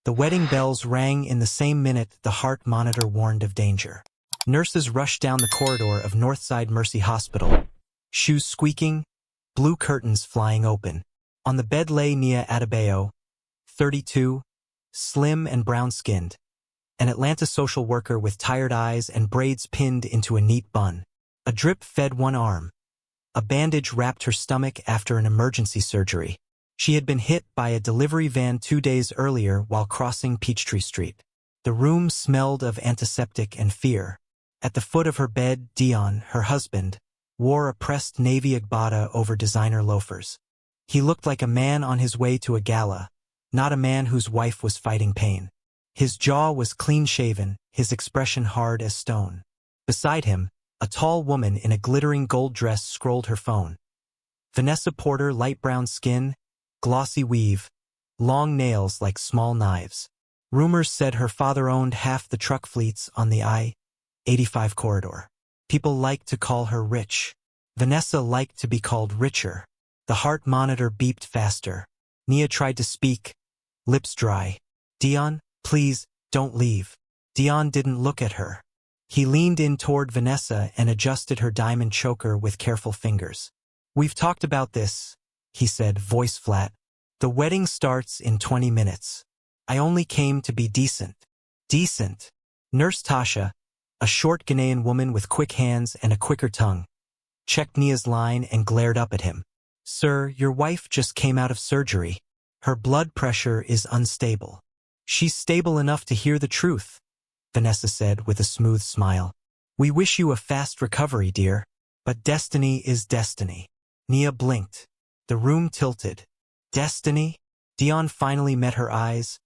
The wedding bells rang in the same minute the heart monitor warned of danger. Nurses rushed down the corridor of Northside Mercy Hospital, shoes squeaking, blue curtains flying open. On the bed lay Nia Adebayo, 32, slim and brown-skinned, an Atlanta social worker with tired eyes and braids pinned into a neat bun. A drip fed one arm. A bandage wrapped her stomach after an emergency surgery. She had been hit by a delivery van 2 days earlier while crossing Peachtree Street. The room smelled of antiseptic and fear. At the foot of her bed, Dion, her husband, wore a pressed navy agbada over designer loafers. He looked like a man on his way to a gala, not a man whose wife was fighting pain. His jaw was clean-shaven, his expression hard as stone. Beside him, a tall woman in a glittering gold dress scrolled her phone. Vanessa Porter, light brown skin, glossy weave, long nails like small knives. Rumors said her father owned half the truck fleets on the I-85 corridor. People liked to call her rich. Vanessa liked to be called richer. The heart monitor beeped faster. Nia tried to speak, lips dry. Dion, please, don't leave. Dion didn't look at her. He leaned in toward Vanessa and adjusted her diamond choker with careful fingers. We've talked about this, he said, voice flat. The wedding starts in 20 minutes. I only came to be decent. Decent. Nurse Tasha, a short Ghanaian woman with quick hands and a quicker tongue, checked Nia's line and glared up at him. Sir, your wife just came out of surgery. Her blood pressure is unstable. She's stable enough to hear the truth, Vanessa said with a smooth smile. We wish you a fast recovery, dear. But destiny is destiny. Nia blinked. The room tilted. Destiny? Dion finally met her eyes,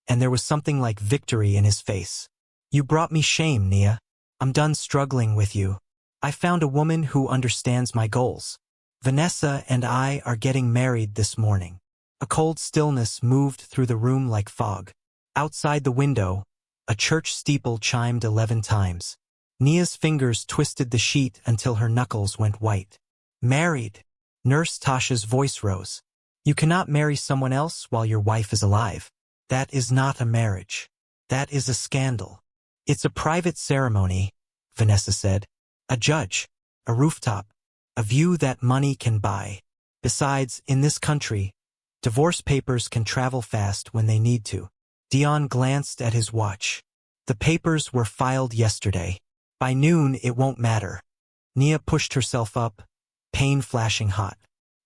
and there was something like victory in his face. You brought me shame, Nia. I'm done struggling with you. I found a woman who understands my goals. Vanessa and I are getting married this morning. A cold stillness moved through the room like fog. Outside the window, a church steeple chimed 11 times. Nia's fingers twisted the sheet until her knuckles went white. Married. Nurse Tasha's voice rose. You cannot marry someone else while your wife is alive. That is not a marriage. That is a scandal. It's a private ceremony, Vanessa said. A judge, a rooftop, a view that money can buy. Besides, in this country, divorce papers can travel fast when they need to. Dion glanced at his watch. The papers were filed yesterday. By noon, it won't matter. Nia pushed herself up, pain flashing hot.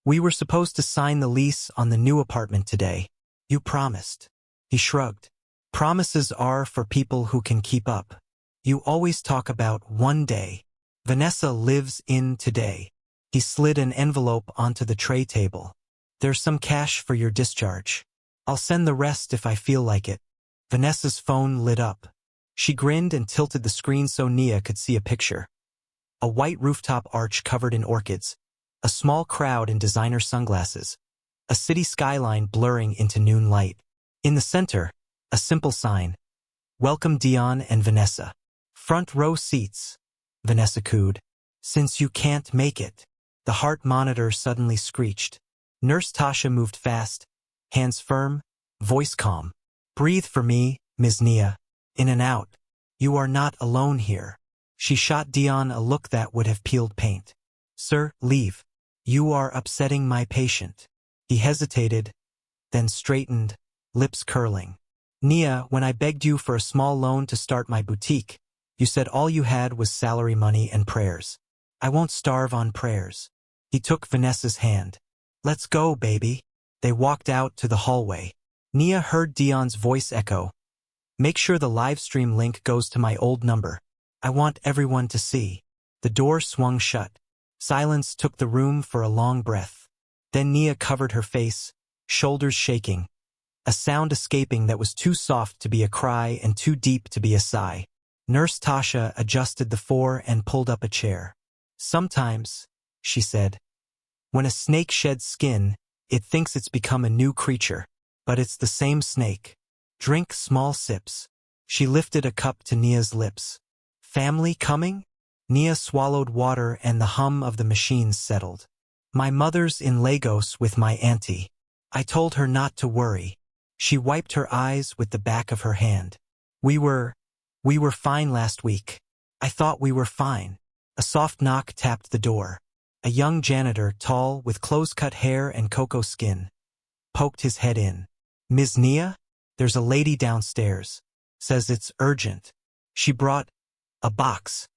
We were supposed to sign the lease on the new apartment today. You promised. He shrugged. Promises are for people who can keep up. You always talk about one day. Vanessa lives in today. He slid an envelope onto the tray table. There's some cash for your discharge. I'll send the rest if I feel like it. Vanessa's phone lit up. She grinned and tilted the screen so Nia could see a picture. A white rooftop arch covered in orchids, a small crowd in designer sunglasses, a city skyline blurring into noon light. In the center, a simple sign. Welcome Dion and Vanessa. Front row seats, Vanessa cooed. Since you can't make it. The heart monitor suddenly screeched. Nurse Tasha moved fast, hands firm, voice calm. Breathe for me, Ms. Nia. In and out. You are not alone here. She shot Dion a look that would have peeled paint. Sir, leave. You are upsetting my patient. He hesitated, then straightened, lips curling. Nia, when I begged you for a small loan to start my boutique, you said all you had was salary money and prayers. I won't starve on prayers. He took Vanessa's hand. Let's go, baby. They walked out to the hallway. Nia heard Dion's voice echo. Make sure the live stream link goes to my old number. I want everyone to see. The door swung shut. Silence took the room for a long breath. Then Nia covered her face, shoulders shaking, a sound escaping that was too soft to be a cry and too deep to be a sigh. Nurse Tasha adjusted the four and pulled up a chair. Sometimes, she said, when a snake sheds skin, it thinks it's become a new creature, but it's the same snake. Drink small sips. She lifted a cup to Nia's lips. Family coming? Nia swallowed water and the hum of the machines settled. My mother's in Lagos with my auntie. I told her not to worry. She wiped her eyes with the back of her hand. We were fine last week. I thought we were fine. A soft knock tapped the door. A young janitor, tall, with close-cut hair and cocoa skin, poked his head in. Ms. Nia? There's a lady downstairs. Says it's urgent. She brought a box.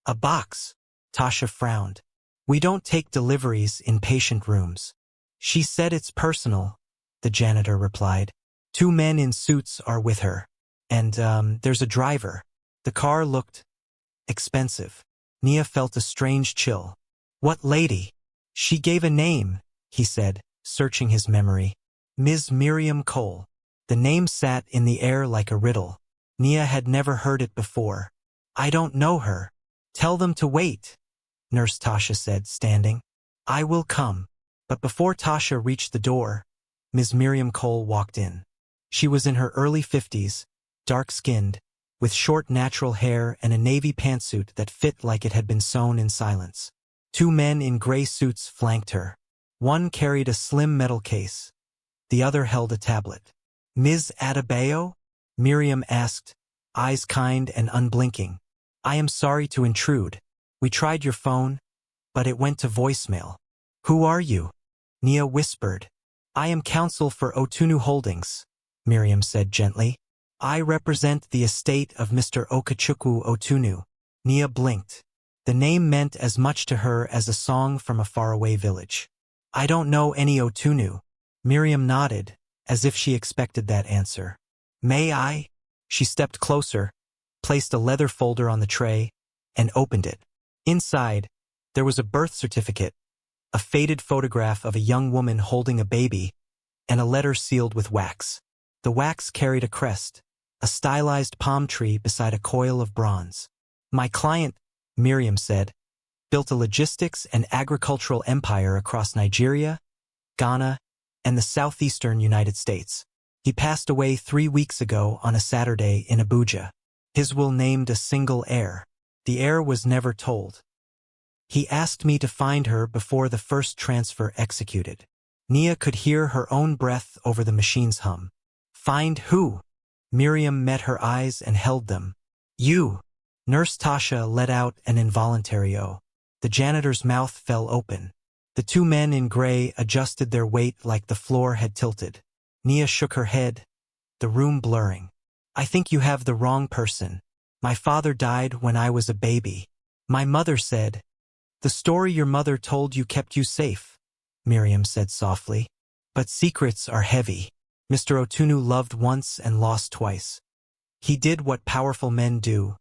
A box? Tasha frowned. We don't take deliveries in patient rooms. She said it's personal, the janitor replied. 2 men in suits are with her. And, there's a driver. The car looked expensive. Nia felt a strange chill. What lady? She gave a name, he said, searching his memory. Ms. Miriam Cole. The name sat in the air like a riddle. Nia had never heard it before. I don't know her. Tell them to wait, Nurse Tasha said, standing. I will come. But before Tasha reached the door, Ms. Miriam Cole walked in. She was in her early 50s, dark-skinned, with short natural hair and a navy pantsuit that fit like it had been sewn in silence. 2 men in gray suits flanked her. One carried a slim metal case. The other held a tablet. Ms. Adebayo? Miriam asked, eyes kind and unblinking. I am sorry to intrude. We tried your phone, but it went to voicemail. Who are you? Nia whispered. I am counsel for Otunu Holdings, Miriam said gently. I represent the estate of Mr. Okachukwu Otunu. Nia blinked. The name meant as much to her as a song from a faraway village. I don't know any Otunu. Miriam nodded, as if she expected that answer. May I? She stepped closer, placed a leather folder on the tray, and opened it. Inside, there was a birth certificate, a faded photograph of a young woman holding a baby, and a letter sealed with wax. The wax carried a crest, a stylized palm tree beside a coil of bronze. My client, Miriam said, built a logistics and agricultural empire across Nigeria, Ghana, and the southeastern United States. He passed away 3 weeks ago on a Saturday in Abuja. His will named a single heir. The heir was never told. He asked me to find her before the first transfer executed. Nia could hear her own breath over the machine's hum. Find who? Miriam met her eyes and held them. You. Nurse Tasha let out an involuntary "oh." The janitor's mouth fell open. The 2 men in gray adjusted their weight like the floor had tilted. Nia shook her head, the room blurring. I think you have the wrong person. My father died when I was a baby. My mother said, the story your mother told you kept you safe, Miriam said softly. But secrets are heavy. Mr. Otunu loved once and lost twice. He did what powerful men do.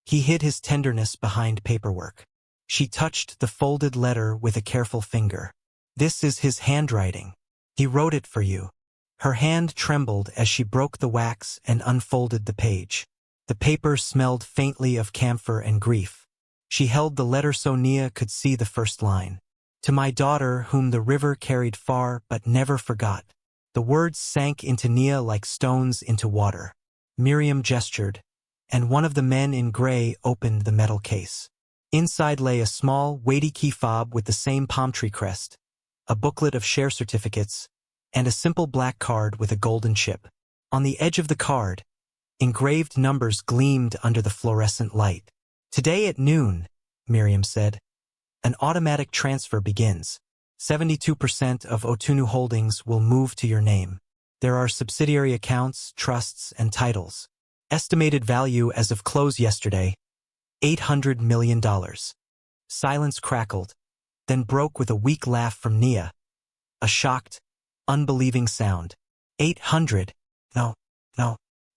He hid his tenderness behind paperwork. She touched the folded letter with a careful finger. This is his handwriting. He wrote it for you. Her hand trembled as she broke the wax and unfolded the page. The paper smelled faintly of camphor and grief. She held the letter so Nia could see the first line. To my daughter whom the river carried far but never forgot. The words sank into Nia like stones into water. Miriam gestured, and one of the men in gray opened the metal case. Inside lay a small, weighty key fob with the same palm tree crest, a booklet of share certificates, and a simple black card with a golden chip. On the edge of the card, engraved numbers gleamed under the fluorescent light. Today at noon, Miriam said, an automatic transfer begins. 72% of Otunu Holdings will move to your name. There are subsidiary accounts, trusts, and titles. Estimated value as of close yesterday, $800 million. Silence crackled, then broke with a weak laugh from Nia. A shocked, unbelieving sound. 800? No,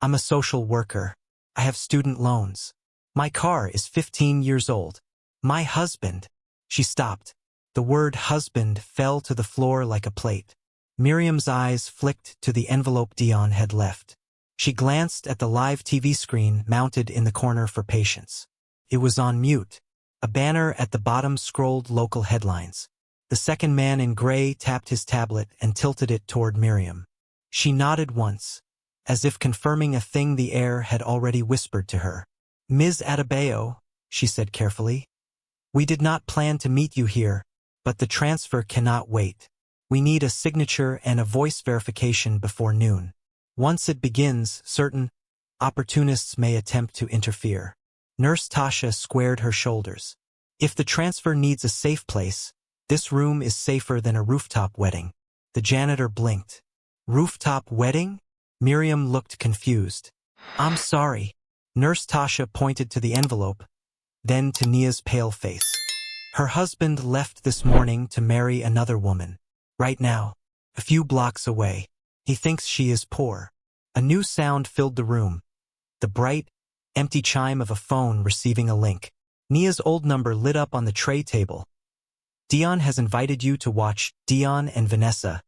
I'm a social worker. I have student loans. My car is 15 years old. My husband. She stopped. The word husband fell to the floor like a plate. Miriam's eyes flicked to the envelope Dion had left. She glanced at the live TV screen mounted in the corner for patients. It was on mute. A banner at the bottom scrolled local headlines. The second man in gray tapped his tablet and tilted it toward Miriam. She nodded once, as if confirming a thing the air had already whispered to her. Ms. Adebayo, she said carefully, we did not plan to meet you here, but the transfer cannot wait. We need a signature and a voice verification before noon. Once it begins, certain opportunists may attempt to interfere. Nurse Tasha squared her shoulders. If the transfer needs a safe place, this room is safer than a rooftop wedding. The janitor blinked. Rooftop wedding? Miriam looked confused. I'm sorry. Nurse Tasha pointed to the envelope, then to Nia's pale face. Her husband left this morning to marry another woman. Right now, a few blocks away. He thinks she is poor. A new sound filled the room. The bright, empty chime of a phone receiving a link. Nia's old number lit up on the tray table. Dion has invited you to watch Dion and Vanessa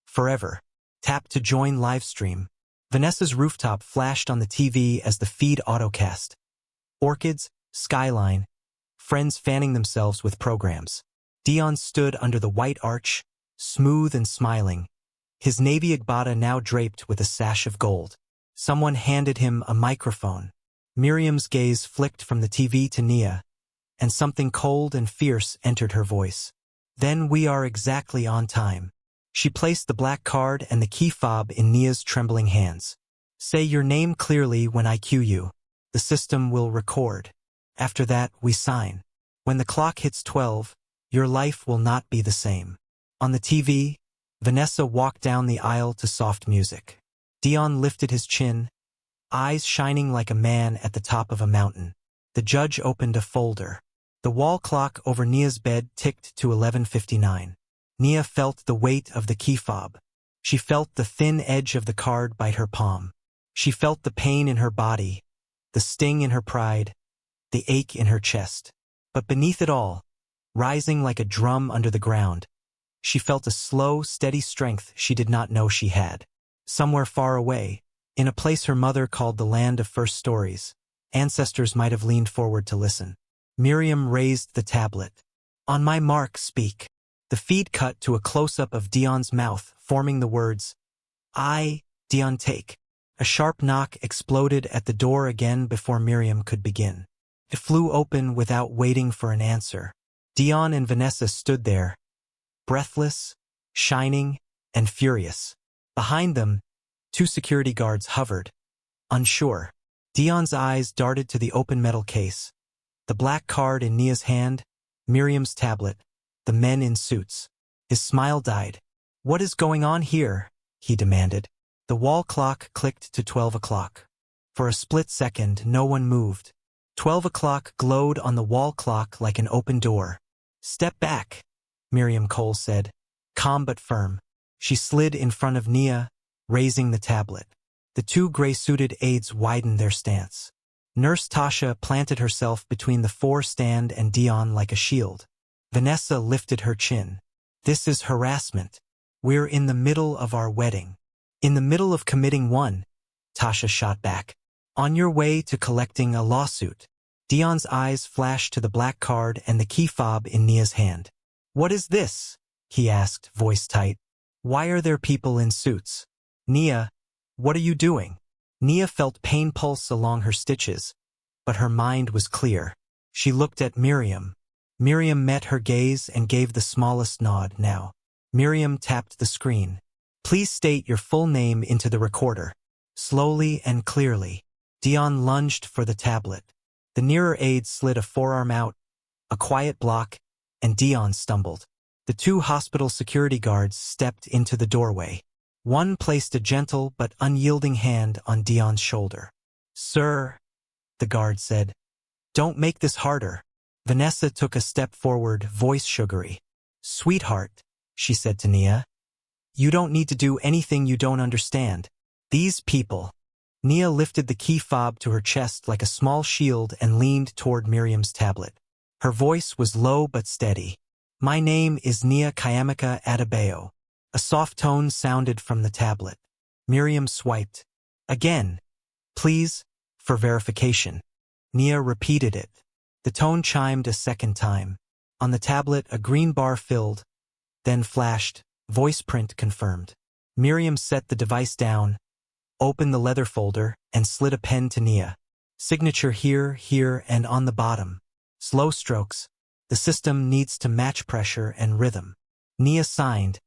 forever. Tap to join livestream. Vanessa's rooftop flashed on the TV as the feed autocast. Orchids, skyline, friends fanning themselves with programs. Dion stood under the white arch, smooth and smiling, his navy agbada now draped with a sash of gold. Someone handed him a microphone. Miriam's gaze flicked from the TV to Nia, and something cold and fierce entered her voice. Then we are exactly on time. She placed the black card and the key fob in Nia's trembling hands. Say your name clearly when I cue you. The system will record. After that, we sign. When the clock hits 12, your life will not be the same. On the TV, Vanessa walked down the aisle to soft music. Dion lifted his chin, eyes shining like a man at the top of a mountain. The judge opened a folder. The wall clock over Nia's bed ticked to 11:59. Nia felt the weight of the key fob. She felt the thin edge of the card bite her palm. She felt the pain in her body, the sting in her pride, the ache in her chest. But beneath it all, rising like a drum under the ground, she felt a slow, steady strength she did not know she had. Somewhere far away, in a place her mother called the land of first stories, ancestors might have leaned forward to listen. Miriam raised the tablet. On my mark, speak. The feed cut to a close-up of Dion's mouth, forming the words, I, Dion, take. A sharp knock exploded at the door again before Miriam could begin. It flew open without waiting for an answer. Dion and Vanessa stood there, breathless, shining, and furious. Behind them, two security guards hovered, unsure. Dion's eyes darted to the open metal case. The black card in Nia's hand, Miriam's tablet, the men in suits. His smile died. What is going on here? He demanded. The wall clock clicked to 12 o'clock. For a split second, no one moved. 12 o'clock glowed on the wall clock like an open door. Step back, Miriam Cole said, calm but firm. She slid in front of Nia, raising the tablet. The two gray-suited aides widened their stance. Nurse Tasha planted herself between the four-stand and Dion like a shield. Vanessa lifted her chin. This is harassment. We're in the middle of our wedding. In the middle of committing one, Tasha shot back. On your way to collecting a lawsuit. Dion's eyes flashed to the black card and the key fob in Nia's hand. What is this? He asked, voice tight. Why are there people in suits? Nia, what are you doing? Nia felt pain pulse along her stitches, but her mind was clear. She looked at Miriam. Miriam met her gaze and gave the smallest nod now. Miriam tapped the screen. Please state your full name into the recorder. Slowly and clearly. Dion lunged for the tablet. The nearer aide slid a forearm out, a quiet block, and Dion stumbled. The two hospital security guards stepped into the doorway. One placed a gentle but unyielding hand on Dion's shoulder. Sir, the guard said, don't make this harder. Vanessa took a step forward, voice sugary. Sweetheart, she said to Nia, you don't need to do anything you don't understand. These people. Nia lifted the key fob to her chest like a small shield and leaned toward Miriam's tablet. Her voice was low but steady. My name is Nia Kayamika Adebayo. A soft tone sounded from the tablet. Miriam swiped. Again. Please, for verification. Nia repeated it. The tone chimed a second time. On the tablet, a green bar filled, then flashed, voice print confirmed. Miriam set the device down, opened the leather folder, and slid a pen to Nia. Signature here, here, and on the bottom. Slow strokes. The system needs to match pressure and rhythm. Nia signed,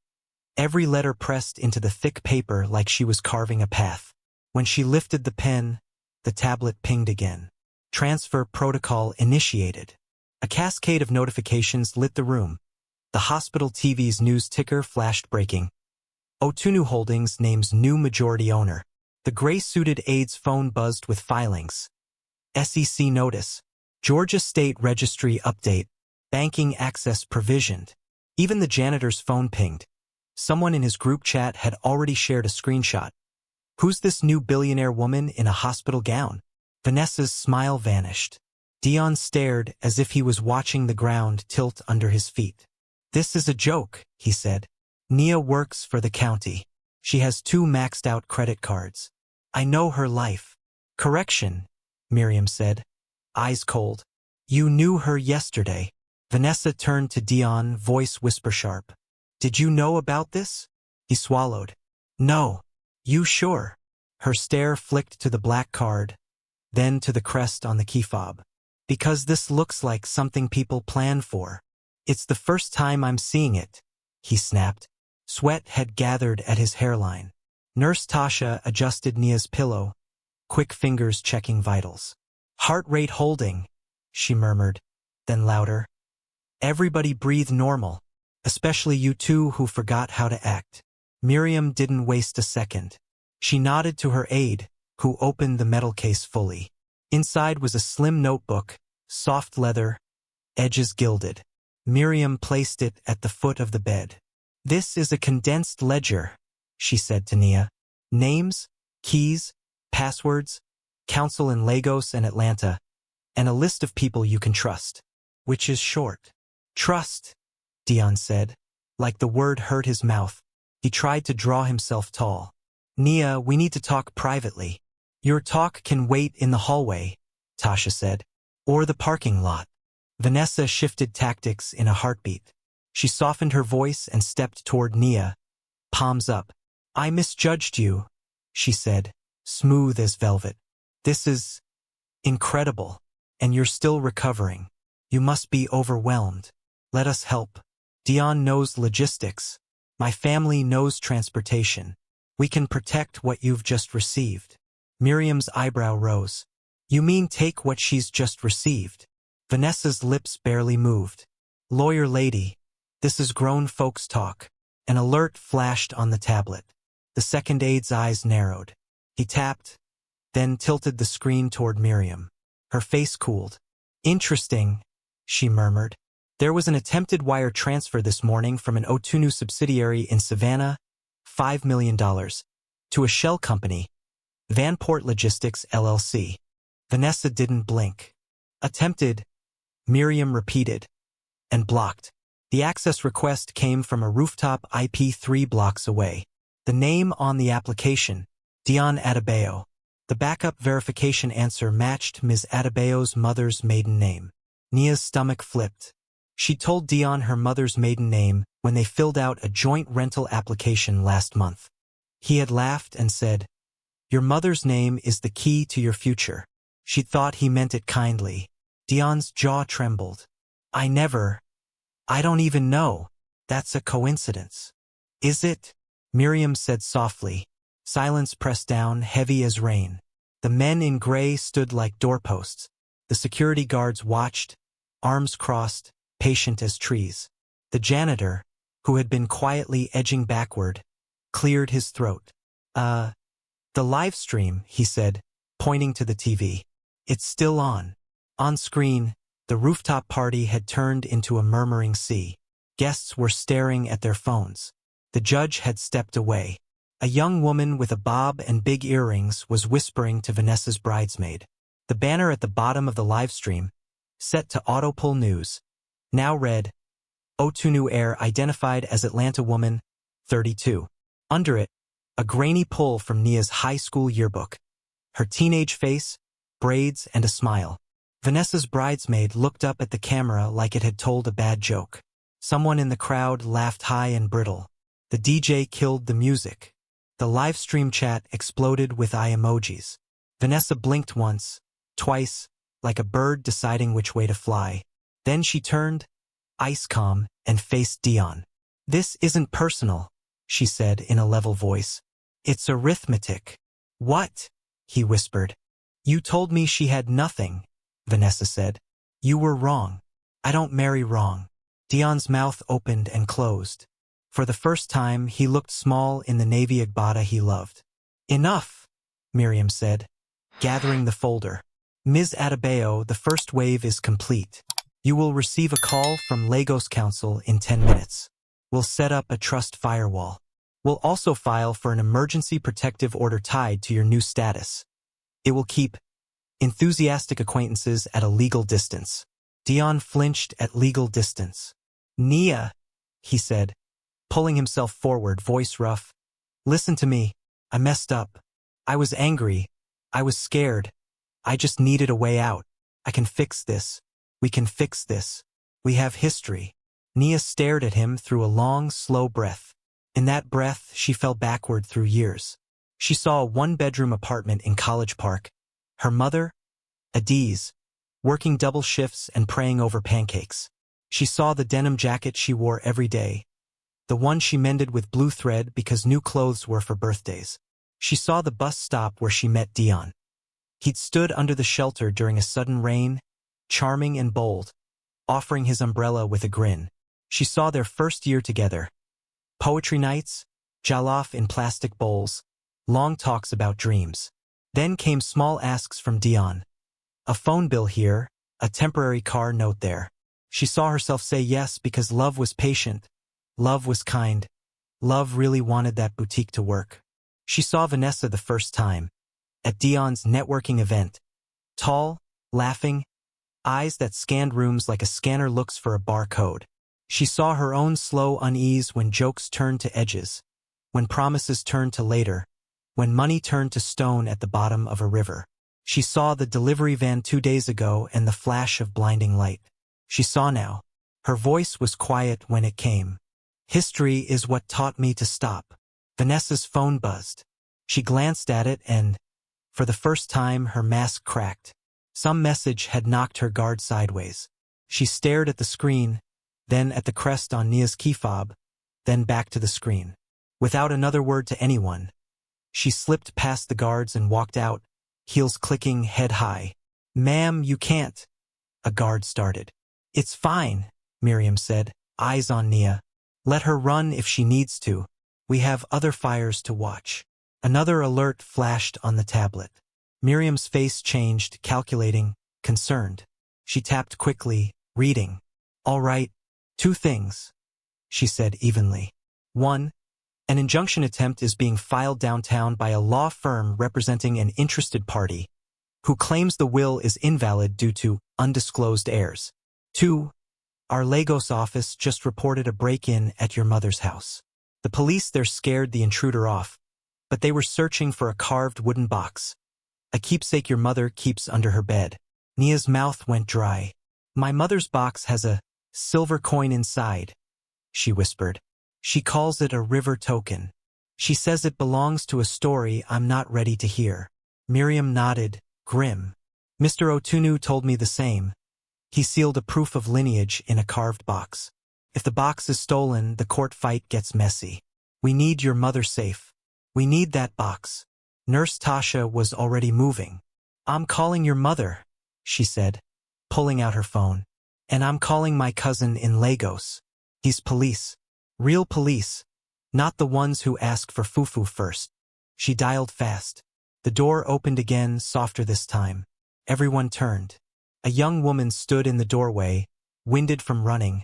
every letter pressed into the thick paper like she was carving a path. When she lifted the pen, the tablet pinged again. Transfer protocol initiated. A cascade of notifications lit the room. The hospital TV's news ticker flashed breaking. Otunu Holdings names new majority owner. The gray-suited aide's phone buzzed with filings. SEC notice. Georgia State Registry update. Banking access provisioned. Even the janitor's phone pinged. Someone in his group chat had already shared a screenshot. Who's this new billionaire woman in a hospital gown? Vanessa's smile vanished. Dion stared as if he was watching the ground tilt under his feet. This is a joke, he said. Nia works for the county. She has 2 maxed-out credit cards. I know her life. Correction, Miriam said, eyes cold. You knew her yesterday. Vanessa turned to Dion, voice whisper-sharp. Did you know about this? He swallowed. No. You sure? Her stare flicked to the black card, then to the crest on the key fob. Because this looks like something people plan for. It's the first time I'm seeing it, he snapped. Sweat had gathered at his hairline. Nurse Tasha adjusted Nia's pillow, quick fingers checking vitals. Heart rate holding, she murmured, then louder. Everybody breathe normal, especially you two who forgot how to act. Miriam didn't waste a second. She nodded to her aide, who opened the metal case fully. Inside was a slim notebook, soft leather, edges gilded. Miriam placed it at the foot of the bed. This is a condensed ledger, she said to Nia. Names, keys, passwords, counsel in Lagos and Atlanta, and a list of people you can trust. Which is short. Trust, Dion said. Like the word hurt his mouth. He tried to draw himself tall. Nia, we need to talk privately. Your talk can wait in the hallway, Tasha said. Or the parking lot. Vanessa shifted tactics in a heartbeat. She softened her voice and stepped toward Nia, palms up. I misjudged you, she said, smooth as velvet. This is incredible, and you're still recovering. You must be overwhelmed. Let us help. Dion knows logistics. My family knows transportation. We can protect what you've just received. Miriam's eyebrow rose. You mean take what she's just received? Vanessa's lips barely moved. Lawyer lady, this is grown folks talk. An alert flashed on the tablet. The second aide's eyes narrowed. He tapped, then tilted the screen toward Miriam. Her face cooled. Interesting, she murmured. There was an attempted wire transfer this morning from an Otunu subsidiary in Savannah, $5 million, to a shell company, Vanport Logistics LLC. Vanessa didn't blink. Attempted, Miriam repeated, and blocked. The access request came from a rooftop IP 3 blocks away. The name on the application, Dion Adebayo. The backup verification answer matched Ms. Adebayo's mother's maiden name. Nia's stomach flipped. She told Dion her mother's maiden name when they filled out a joint rental application last month. He had laughed and said, Your mother's name is the key to your future. She thought he meant it kindly. Dion's jaw trembled. I don't even know. That's a coincidence. Is it? Miriam said softly. Silence pressed down, heavy as rain. The men in gray stood like doorposts. The security guards watched, arms crossed, patient as trees. The janitor, who had been quietly edging backward, cleared his throat. The live stream, he said, pointing to the TV. It's still on. On screen, the rooftop party had turned into a murmuring sea. Guests were staring at their phones. The judge had stepped away. A young woman with a bob and big earrings was whispering to Vanessa's bridesmaid. The banner at the bottom of the live stream, set to autopull news, now read, Otunu heir identified as Atlanta woman, 32. Under it, a grainy pull from Nia's high school yearbook. Her teenage face, braids, and a smile. Vanessa's bridesmaid looked up at the camera like it had told a bad joke. Someone in the crowd laughed high and brittle. The DJ killed the music. The live stream chat exploded with eye emojis. Vanessa blinked once, twice, like a bird deciding which way to fly. Then she turned, ice calm, and faced Dion. This isn't personal, she said in a level voice. It's arithmetic. What? He whispered. You told me she had nothing, Vanessa said. You were wrong. I don't marry wrong. Dion's mouth opened and closed. For the first time, he looked small in the navy agbada he loved. Enough, Miriam said, gathering the folder. Ms. Adebayo, the first wave is complete. You will receive a call from Lagos Council in 10 minutes. We'll set up a trust firewall. We'll also file for an emergency protective order tied to your new status. It will keep enthusiastic acquaintances at a legal distance. Dion flinched at legal distance. Nia, he said, pulling himself forward, voice rough. Listen to me. I messed up. I was angry. I was scared. I just needed a way out. I can fix this. We can fix this. We have history. Nia stared at him through a long, slow breath. In that breath, she fell backward through years. She saw a one-bedroom apartment in College Park. Her mother, Adiz, working double shifts and praying over pancakes. She saw the denim jacket she wore every day, the one she mended with blue thread because new clothes were for birthdays. She saw the bus stop where she met Dion. He'd stood under the shelter during a sudden rain, charming and bold, offering his umbrella with a grin. She saw their first year together. Poetry nights, jollof in plastic bowls, long talks about dreams. Then came small asks from Dion. A phone bill here, a temporary car note there. She saw herself say yes because love was patient, love was kind, love really wanted that boutique to work. She saw Vanessa the first time, at Dion's networking event. Tall, laughing, eyes that scanned rooms like a scanner looks for a barcode. She saw her own slow unease when jokes turned to edges, when promises turned to later, when money turned to stone at the bottom of a river. She saw the delivery van 2 days ago and the flash of blinding light. She saw now. Her voice was quiet when it came. History is what taught me to stop. Vanessa's phone buzzed. She glanced at it and, for the first time, her mask cracked. Some message had knocked her guard sideways. She stared at the screen, then at the crest on Nia's key fob, then back to the screen. Without another word to anyone, she slipped past the guards and walked out, heels clicking, head high. Ma'am, you can't. A guard started. It's fine, Miriam said, eyes on Nia. Let her run if she needs to. We have other fires to watch. Another alert flashed on the tablet. Miriam's face changed, calculating, concerned. She tapped quickly, reading. All right, 2 things, she said evenly. 1. An injunction attempt is being filed downtown by a law firm representing an interested party who claims the will is invalid due to undisclosed heirs. 2. Our Lagos office just reported a break-in at your mother's house. The police there scared the intruder off, but they were searching for a carved wooden box, a keepsake your mother keeps under her bed. Nia's mouth went dry. My mother's box has a silver coin inside, she whispered. She calls it a river token. She says it belongs to a story I'm not ready to hear. Miriam nodded, grim. Mr. Otunu told me the same. He sealed a proof of lineage in a carved box. If the box is stolen, the court fight gets messy. We need your mother safe. We need that box. Nurse Tasha was already moving. I'm calling your mother, she said, pulling out her phone. And I'm calling my cousin in Lagos. He's police. Real police. Not the ones who ask for fufu first. She dialed fast. The door opened again, softer this time. Everyone turned. A young woman stood in the doorway, winded from running,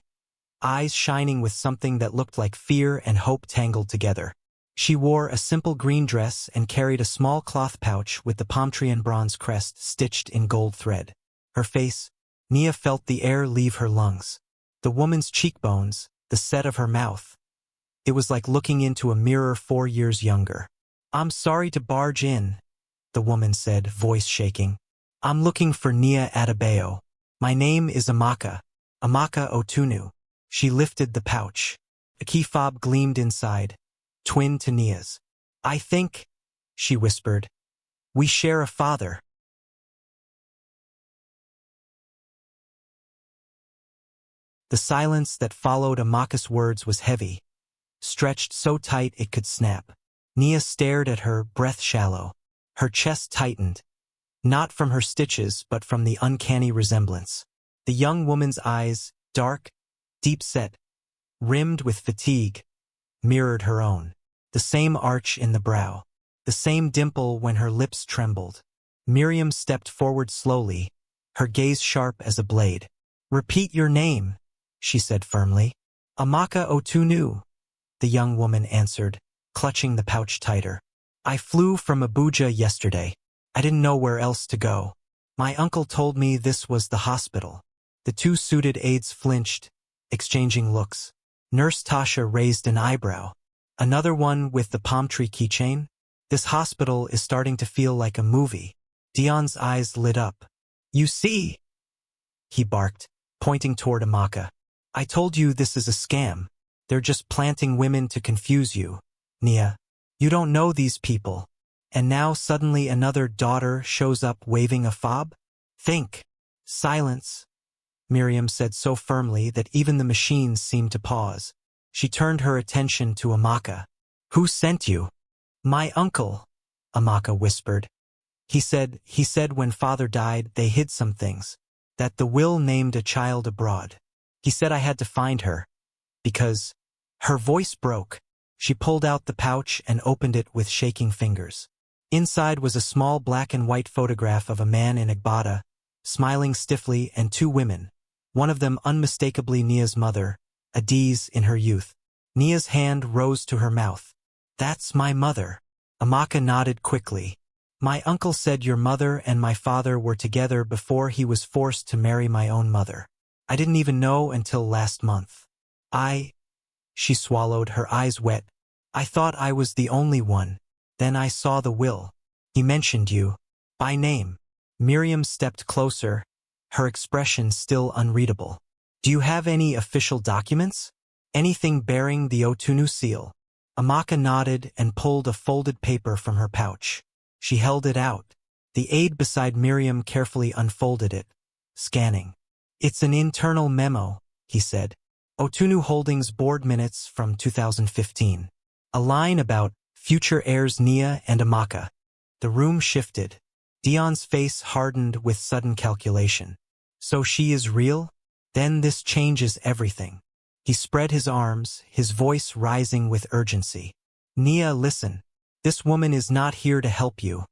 eyes shining with something that looked like fear and hope tangled together. She wore a simple green dress and carried a small cloth pouch with the palm tree and bronze crest stitched in gold thread. Her face, Nia felt the air leave her lungs. The woman's cheekbones, the set of her mouth. It was like looking into a mirror 4 years younger. I'm sorry to barge in, the woman said, voice shaking. I'm looking for Nia Adebayo. My name is Amaka Otunu. She lifted the pouch. A key fob gleamed inside, twin to Nia's. I think, she whispered, we share a father. The silence that followed Amaka's words was heavy, stretched so tight it could snap. Nia stared at her, breath shallow. Her chest tightened, not from her stitches but from the uncanny resemblance. The young woman's eyes, dark, deep-set, rimmed with fatigue, mirrored her own. The same arch in the brow, the same dimple when her lips trembled. Miriam stepped forward slowly, her gaze sharp as a blade. "Repeat your name," she said firmly. "Amaka Otunu," the young woman answered, clutching the pouch tighter. "I flew from Abuja yesterday. I didn't know where else to go. My uncle told me this was the hospital." The two suited aides flinched, exchanging looks. Nurse Tasha raised an eyebrow. "Another one with the palm tree keychain? This hospital is starting to feel like a movie." Dion's eyes lit up. "You see," he barked, pointing toward Amaka. "I told you this is a scam. They're just planting women to confuse you. Nia, you don't know these people. And now suddenly another daughter shows up waving a fob? Think." "Silence," Miriam said so firmly that even the machines seemed to pause. She turned her attention to Amaka. "Who sent you?" "My uncle," Amaka whispered. He said when father died they hid some things, that the will named a child abroad. He said I had to find her, because—" Her voice broke. She pulled out the pouch and opened it with shaking fingers. Inside was a small black and white photograph of a man in Agbada, smiling stiffly, and two women, one of them unmistakably Nia's mother, Adiz in her youth. Nia's hand rose to her mouth. "That's my mother." Amaka nodded quickly. "My uncle said your mother and my father were together before he was forced to marry my own mother. I didn't even know until last month. She swallowed, her eyes wet. "I thought I was the only one. Then I saw the will. He mentioned you, by name." Miriam stepped closer, her expression still unreadable. "Do you have any official documents? Anything bearing the Otunu seal?" Amaka nodded and pulled a folded paper from her pouch. She held it out. The aide beside Miriam carefully unfolded it, scanning. "It's an internal memo," he said. "Otunu Holdings board minutes from 2015. A line about future heirs Nia and Amaka." The room shifted. Dion's face hardened with sudden calculation. "So she is real? Then this changes everything." He spread his arms, his voice rising with urgency. "Nia, listen. This woman is not here to help you.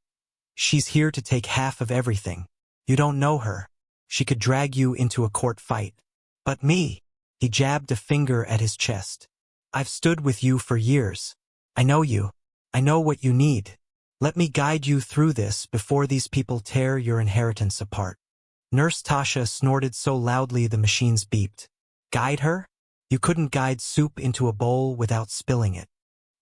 She's here to take half of everything. You don't know her. She could drag you into a court fight. But me," he jabbed a finger at his chest. "I've stood with you for years. I know you. I know what you need. Let me guide you through this before these people tear your inheritance apart." Nurse Tasha snorted so loudly the machines beeped. "Guide her? You couldn't guide soup into a bowl without spilling it."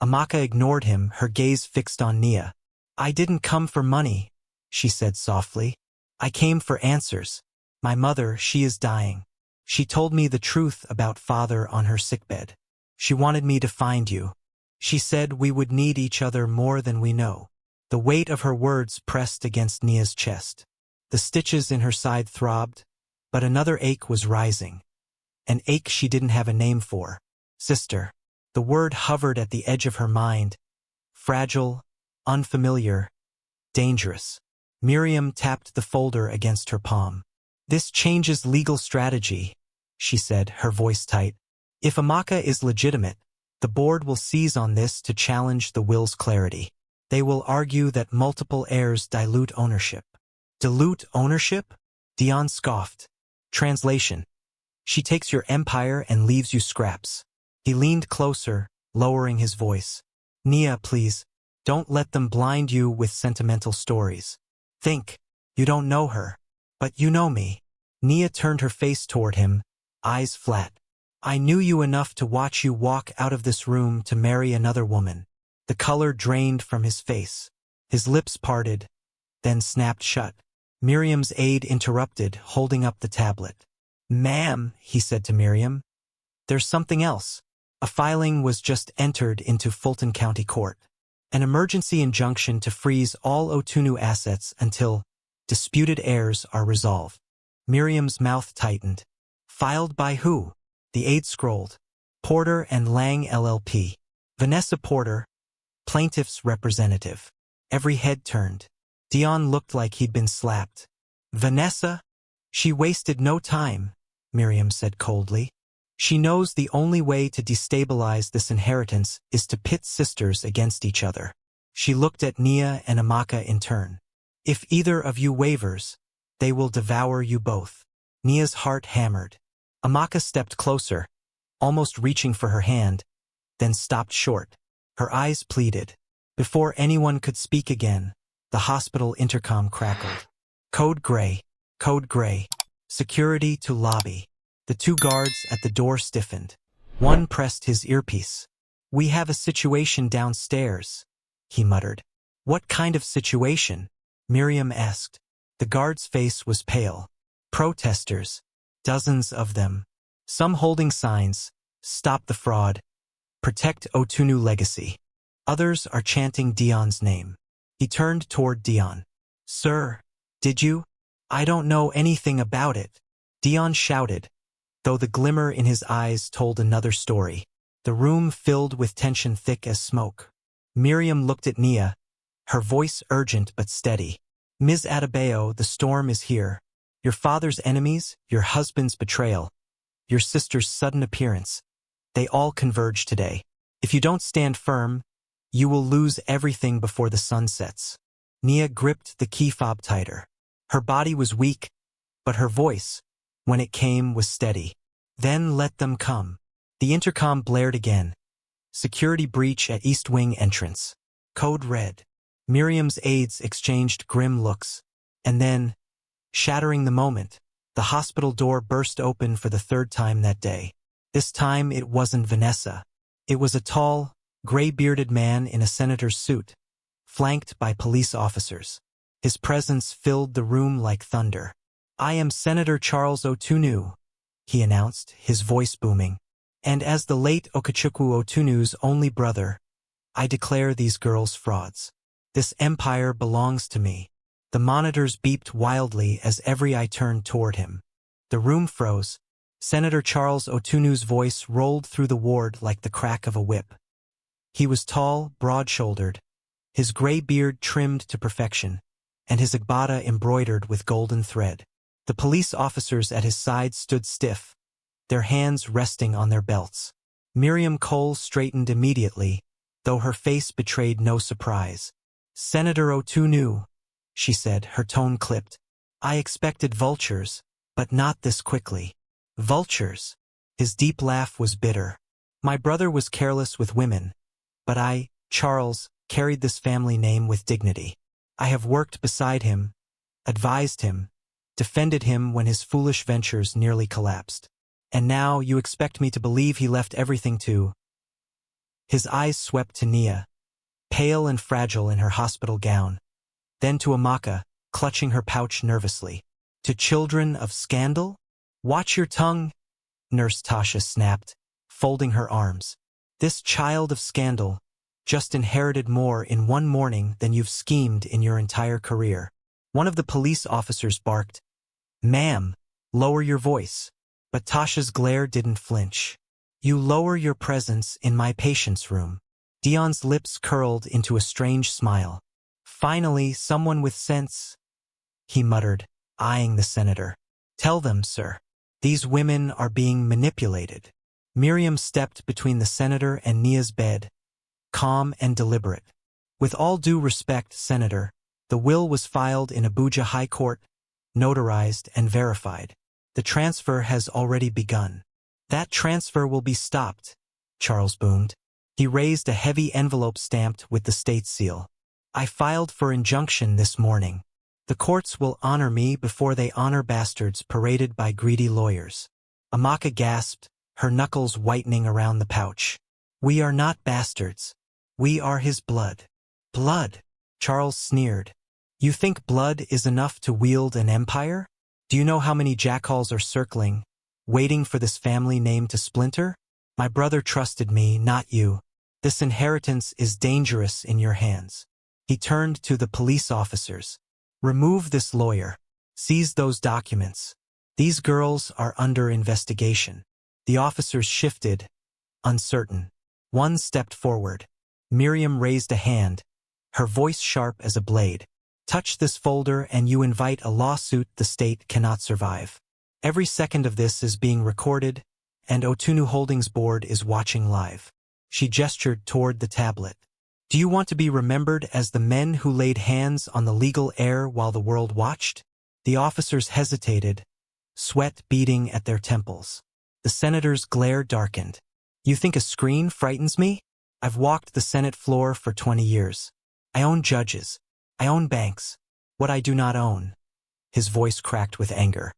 Amaka ignored him, her gaze fixed on Nia. "I didn't come for money," she said softly. "I came for answers. My mother, she is dying. She told me the truth about father on her sickbed. She wanted me to find you. She said we would need each other more than we know." The weight of her words pressed against Nia's chest. The stitches in her side throbbed, but another ache was rising. An ache she didn't have a name for. Sister. The word hovered at the edge of her mind. Fragile, unfamiliar, dangerous. Miriam tapped the folder against her palm. "This changes legal strategy," she said, her voice tight. "If Amaka is legitimate, the board will seize on this to challenge the will's clarity. They will argue that multiple heirs dilute ownership." "Dilute ownership?" Dion scoffed. Translation: "She takes your empire and leaves you scraps." He leaned closer, lowering his voice. "Nia, please, don't let them blind you with sentimental stories. Think, you don't know her, but you know me." Nia turned her face toward him, eyes flat. "I knew you enough to watch you walk out of this room to marry another woman." The color drained from his face. His lips parted, then snapped shut. Miriam's aide interrupted, holding up the tablet. "Ma'am," he said to Miriam, "there's something else." A filing was just entered into Fulton County Court. An emergency injunction to freeze all Otunu assets until disputed heirs are resolved. Miriam's mouth tightened. "Filed by who?" The aide scrolled. Porter and Lang LLP. Vanessa Porter, plaintiff's representative. Every head turned. Dion looked like he'd been slapped. Vanessa? She wasted no time, Miriam said coldly. She knows the only way to destabilize this inheritance is to pit sisters against each other. She looked at Nia and Amaka in turn. If either of you wavers, they will devour you both. Nia's heart hammered. Amaka stepped closer, almost reaching for her hand, then stopped short. Her eyes pleaded. Before anyone could speak again, the hospital intercom crackled. Code Gray. Code Gray. Security to lobby. The two guards at the door stiffened. One pressed his earpiece. We have a situation downstairs, he muttered. What kind of situation? Miriam asked. The guard's face was pale. Protesters. Dozens of them. Some holding signs. Stop the fraud. Protect Otunu legacy. Others are chanting Dion's name. He turned toward Dion. Sir, did you? I don't know anything about it. Dion shouted, though the glimmer in his eyes told another story. The room filled with tension thick as smoke. Miriam looked at Nia, her voice urgent but steady. Ms. Adebayo, the storm is here. Your father's enemies, your husband's betrayal, your sister's sudden appearance. They all converge today. If you don't stand firm, you will lose everything before the sun sets. Nia gripped the key fob tighter. Her body was weak, but her voice, when it came, was steady. Then let them come. The intercom blared again. Security breach at East Wing entrance. Code red. Miriam's aides exchanged grim looks. And then, shattering the moment, the hospital door burst open for the third time that day. This time it wasn't Vanessa. It was a tall, gray-bearded man in a senator's suit, flanked by police officers. His presence filled the room like thunder. I am Senator Charles Otunu, he announced, his voice booming. And as the late Okechukwu Otunu's only brother, I declare these girls frauds. This empire belongs to me. The monitors beeped wildly as every eye turned toward him. The room froze. Senator Charles Otunu's voice rolled through the ward like the crack of a whip. He was tall, broad-shouldered, his gray beard trimmed to perfection, and his agbada embroidered with golden thread. The police officers at his side stood stiff, their hands resting on their belts. Miriam Cole straightened immediately, though her face betrayed no surprise. Senator Otunu, she said, her tone clipped. I expected vultures, but not this quickly. Vultures? His deep laugh was bitter. My brother was careless with women, but I, Charles, carried this family name with dignity. I have worked beside him, advised him, defended him when his foolish ventures nearly collapsed. And now you expect me to believe he left everything to... His eyes swept to Nia, pale and fragile in her hospital gown, then to Amaka, clutching her pouch nervously. To children of scandal? Watch your tongue, Nurse Tasha snapped, folding her arms. This child of scandal just inherited more in one morning than you've schemed in your entire career. One of the police officers barked, Ma'am, lower your voice. But Tasha's glare didn't flinch. You lower your presence in my patient's room. Dion's lips curled into a strange smile. Finally, someone with sense, he muttered, eyeing the senator. Tell them, sir. These women are being manipulated. Miriam stepped between the senator and Nia's bed, calm and deliberate. With all due respect, Senator, the will was filed in Abuja High Court, notarized and verified. The transfer has already begun. That transfer will be stopped, Charles boomed. He raised a heavy envelope stamped with the state seal. I filed for injunction this morning. The courts will honor me before they honor bastards paraded by greedy lawyers. Amaka gasped, her knuckles whitening around the pouch. We are not bastards. We are his blood. Blood, Charles sneered. You think blood is enough to wield an empire? Do you know how many jackals are circling, waiting for this family name to splinter? My brother trusted me, not you. This inheritance is dangerous in your hands. He turned to the police officers. Remove this lawyer. Seize those documents. These girls are under investigation. The officers shifted, uncertain. One stepped forward. Miriam raised a hand, her voice sharp as a blade. Touch this folder and you invite a lawsuit the state cannot survive. Every second of this is being recorded, and Otunu Holdings Board is watching live. She gestured toward the tablet. Do you want to be remembered as the men who laid hands on the legal heir while the world watched? The officers hesitated, sweat beading at their temples. The senator's glare darkened. You think a screen frightens me? I've walked the Senate floor for 20 years. I own judges. I own banks. What I do not own, his voice cracked with anger,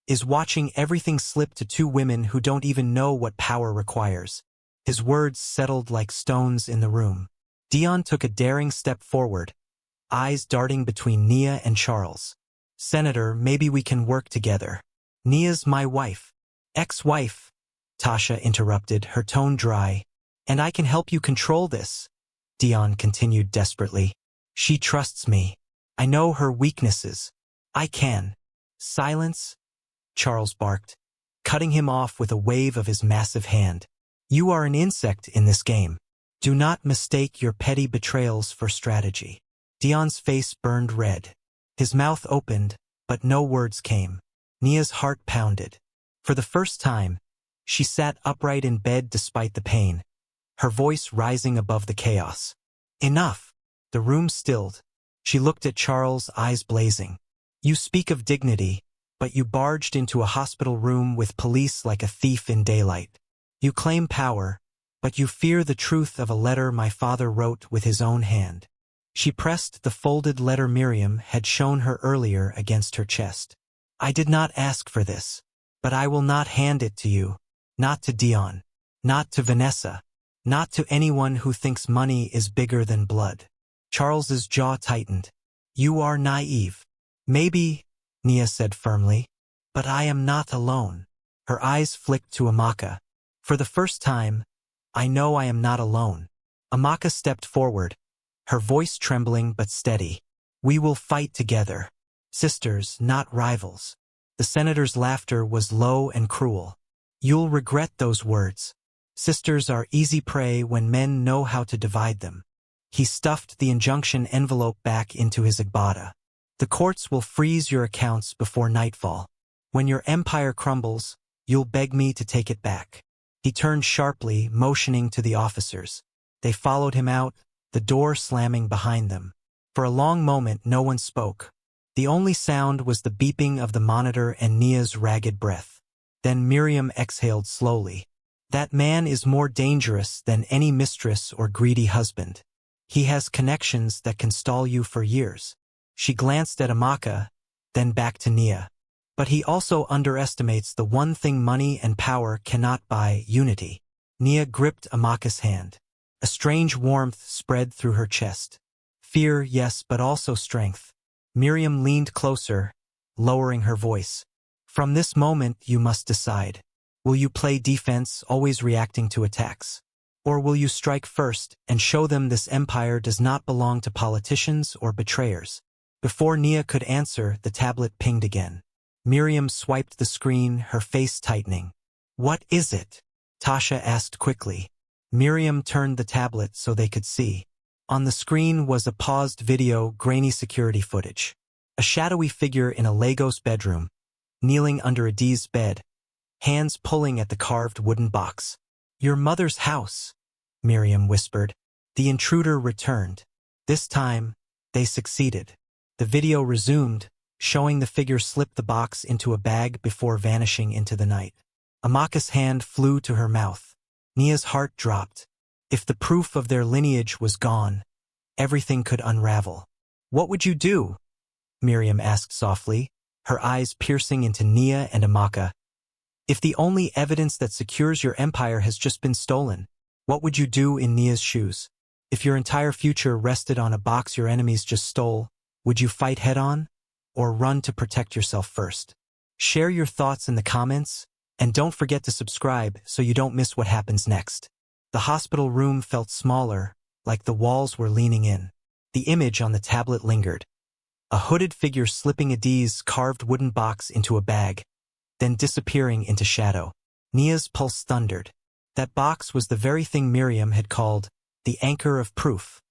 is watching everything slip to two women who don't even know what power requires. His words settled like stones in the room. Dion took a daring step forward, eyes darting between Nia and Charles. Senator, maybe we can work together. Nia's my wife. Ex-wife, Tasha interrupted, her tone dry. And I can help you control this, Dion continued desperately. She trusts me. I know her weaknesses. I can. Silence, Charles barked, cutting him off with a wave of his massive hand. You are an insect in this game. Do not mistake your petty betrayals for strategy. Dion's face burned red. His mouth opened, but no words came. Nia's heart pounded. For the first time, she sat upright in bed despite the pain, her voice rising above the chaos. Enough! The room stilled. She looked at Charles, eyes blazing. You speak of dignity, but you barged into a hospital room with police like a thief in daylight. You claim power, but you fear the truth of a letter my father wrote with his own hand. She pressed the folded letter Miriam had shown her earlier against her chest. I did not ask for this, but I will not hand it to you. Not to Dion. Not to Vanessa. Not to anyone who thinks money is bigger than blood. Charles's jaw tightened. You are naive. Maybe, Nia said firmly, but I am not alone. Her eyes flicked to Amaka. For the first time, I know I am not alone. Amaka stepped forward, her voice trembling but steady. We will fight together. Sisters, not rivals. The senator's laughter was low and cruel. You'll regret those words. Sisters are easy prey when men know how to divide them. He stuffed the injunction envelope back into his agbada. The courts will freeze your accounts before nightfall. When your empire crumbles, you'll beg me to take it back. He turned sharply, motioning to the officers. They followed him out, the door slamming behind them. For a long moment no one spoke. The only sound was the beeping of the monitor and Nia's ragged breath. Then Miriam exhaled slowly. That man is more dangerous than any mistress or greedy husband. He has connections that can stall you for years. She glanced at Amaka, then back to Nia. But he also underestimates the one thing money and power cannot buy, unity. Nia gripped Amaka's hand. A strange warmth spread through her chest. Fear, yes, but also strength. Miriam leaned closer, lowering her voice. From this moment you must decide. Will you play defense, always reacting to attacks? Or will you strike first and show them this empire does not belong to politicians or betrayers? Before Nia could answer, the tablet pinged again. Miriam swiped the screen, her face tightening. What is it? Tasha asked quickly. Miriam turned the tablet so they could see. On the screen was a paused video, grainy security footage. A shadowy figure in a Lagos bedroom, kneeling under Adi's bed, hands pulling at the carved wooden box. Your mother's house, Miriam whispered. The intruder returned. This time, they succeeded. The video resumed, showing the figure slip the box into a bag before vanishing into the night. Amaka's hand flew to her mouth. Nia's heart dropped. If the proof of their lineage was gone, everything could unravel. What would you do? Miriam asked softly, her eyes piercing into Nia and Amaka. If the only evidence that secures your empire has just been stolen, what would you do in Nia's shoes? If your entire future rested on a box your enemies just stole, would you fight head-on, or run to protect yourself first? Share your thoughts in the comments, and don't forget to subscribe so you don't miss what happens next. The hospital room felt smaller, like the walls were leaning in. The image on the tablet lingered. A hooded figure slipping Adi's carved wooden box into a bag, then disappearing into shadow. Nia's pulse thundered. That box was the very thing Miriam had called the anchor of proof,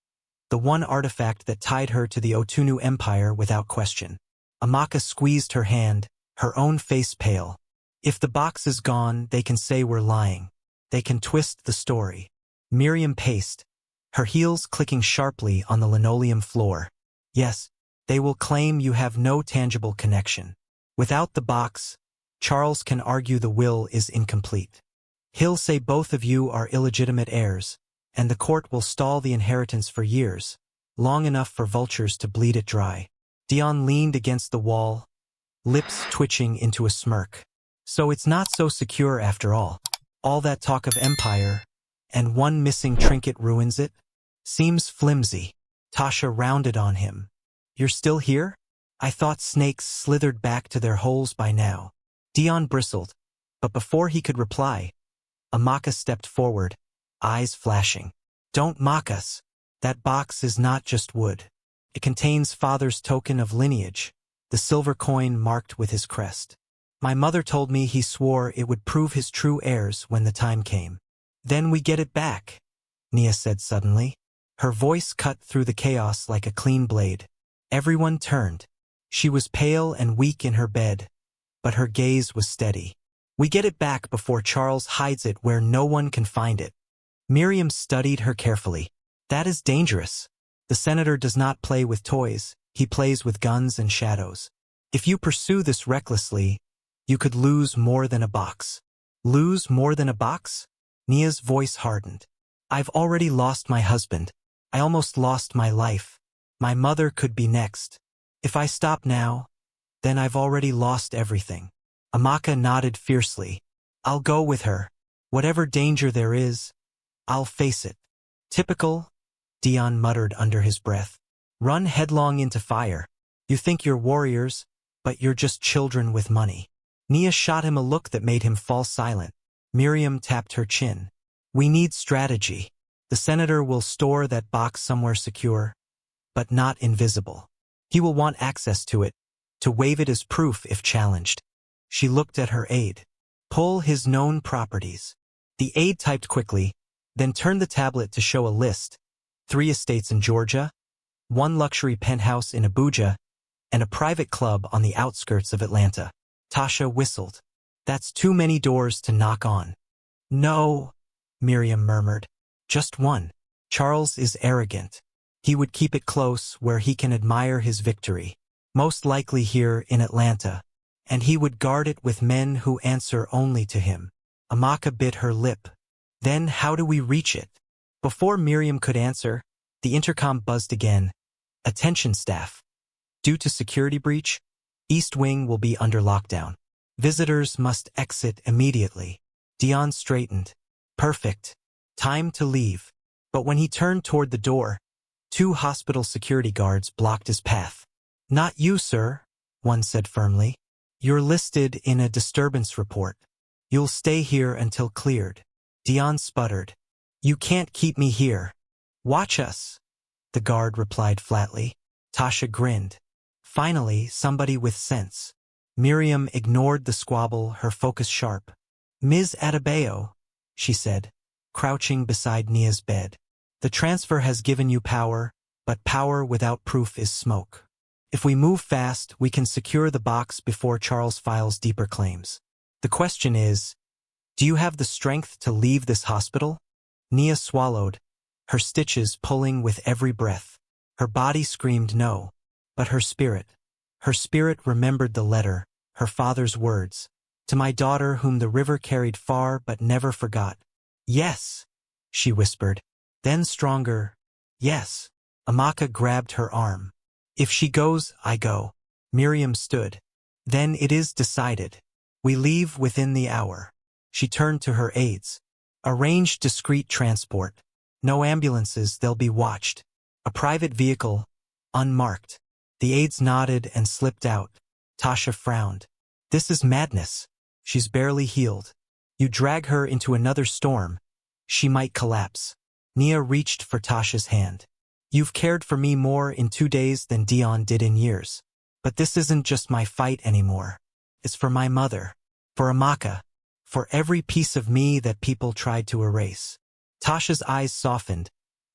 the one artifact that tied her to the Otunu Empire without question. Amaka squeezed her hand, her own face pale. If the box is gone, they can say we're lying. They can twist the story. Miriam paced, her heels clicking sharply on the linoleum floor. Yes, they will claim you have no tangible connection. Without the box, Charles can argue the will is incomplete. He'll say both of you are illegitimate heirs, and the court will stall the inheritance for years, long enough for vultures to bleed it dry. Dion leaned against the wall, lips twitching into a smirk. So it's not so secure after all. All that talk of empire, and one missing trinket ruins it? Seems flimsy. Tasha rounded on him. You're still here? I thought snakes slithered back to their holes by now. Dion bristled, but before he could reply, Amaka stepped forward, eyes flashing. Don't mock us. That box is not just wood. It contains father's token of lineage, the silver coin marked with his crest. My mother told me he swore it would prove his true heirs when the time came. Then we get it back, Nia said suddenly. Her voice cut through the chaos like a clean blade. Everyone turned. She was pale and weak in her bed, but her gaze was steady. We get it back before Charles hides it where no one can find it. Miriam studied her carefully. That is dangerous. The senator does not play with toys, he plays with guns and shadows. If you pursue this recklessly, you could lose more than a box. Lose more than a box? Nia's voice hardened. I've already lost my husband. I almost lost my life. My mother could be next. If I stop now, then I've already lost everything. Amaka nodded fiercely. I'll go with her. Whatever danger there is, I'll face it. Typical, Dion muttered under his breath. Run headlong into fire. You think you're warriors, but you're just children with money. Nia shot him a look that made him fall silent. Miriam tapped her chin. We need strategy. The senator will store that box somewhere secure, but not invisible. He will want access to it, to wave it as proof if challenged. She looked at her aide. Pull his known properties. The aide typed quickly, then turned the tablet to show a list. 3 estates in Georgia, 1 luxury penthouse in Abuja, and a private club on the outskirts of Atlanta. Tasha whistled. That's too many doors to knock on. No, Miriam murmured. Just one. Charles is arrogant. He would keep it close where he can admire his victory. Most likely here in Atlanta. And he would guard it with men who answer only to him. Amaka bit her lip. Then how do we reach it? Before Miriam could answer, the intercom buzzed again. Attention staff. Due to security breach, East Wing will be under lockdown. Visitors must exit immediately. Dion straightened. Perfect. Time to leave. But when he turned toward the door, 2 hospital security guards blocked his path. Not you, sir, one said firmly. You're listed in a disturbance report. You'll stay here until cleared. Dion sputtered. You can't keep me here. Watch us, the guard replied flatly. Tasha grinned. Finally, somebody with sense. Miriam ignored the squabble, her focus sharp. Ms. Adebayo, she said, crouching beside Nia's bed. The transfer has given you power, but power without proof is smoke. If we move fast, we can secure the box before Charles files deeper claims. The question is, do you have the strength to leave this hospital? Nia swallowed, her stitches pulling with every breath. Her body screamed no, but her spirit remembered the letter, her father's words. To my daughter whom the river carried far but never forgot. Yes, she whispered. Then stronger, yes. Amaka grabbed her arm. If she goes, I go. Miriam stood. Then it is decided. We leave within the hour. She turned to her aides. Arrange discreet transport. No ambulances, they'll be watched. A private vehicle, unmarked. The aides nodded and slipped out. Tasha frowned. This is madness. She's barely healed. You drag her into another storm, she might collapse. Nia reached for Tasha's hand. You've cared for me more in 2 days than Dion did in years. But this isn't just my fight anymore. It's for my mother. For Amaka. for every piece of me that people tried to erase. Tasha's eyes softened,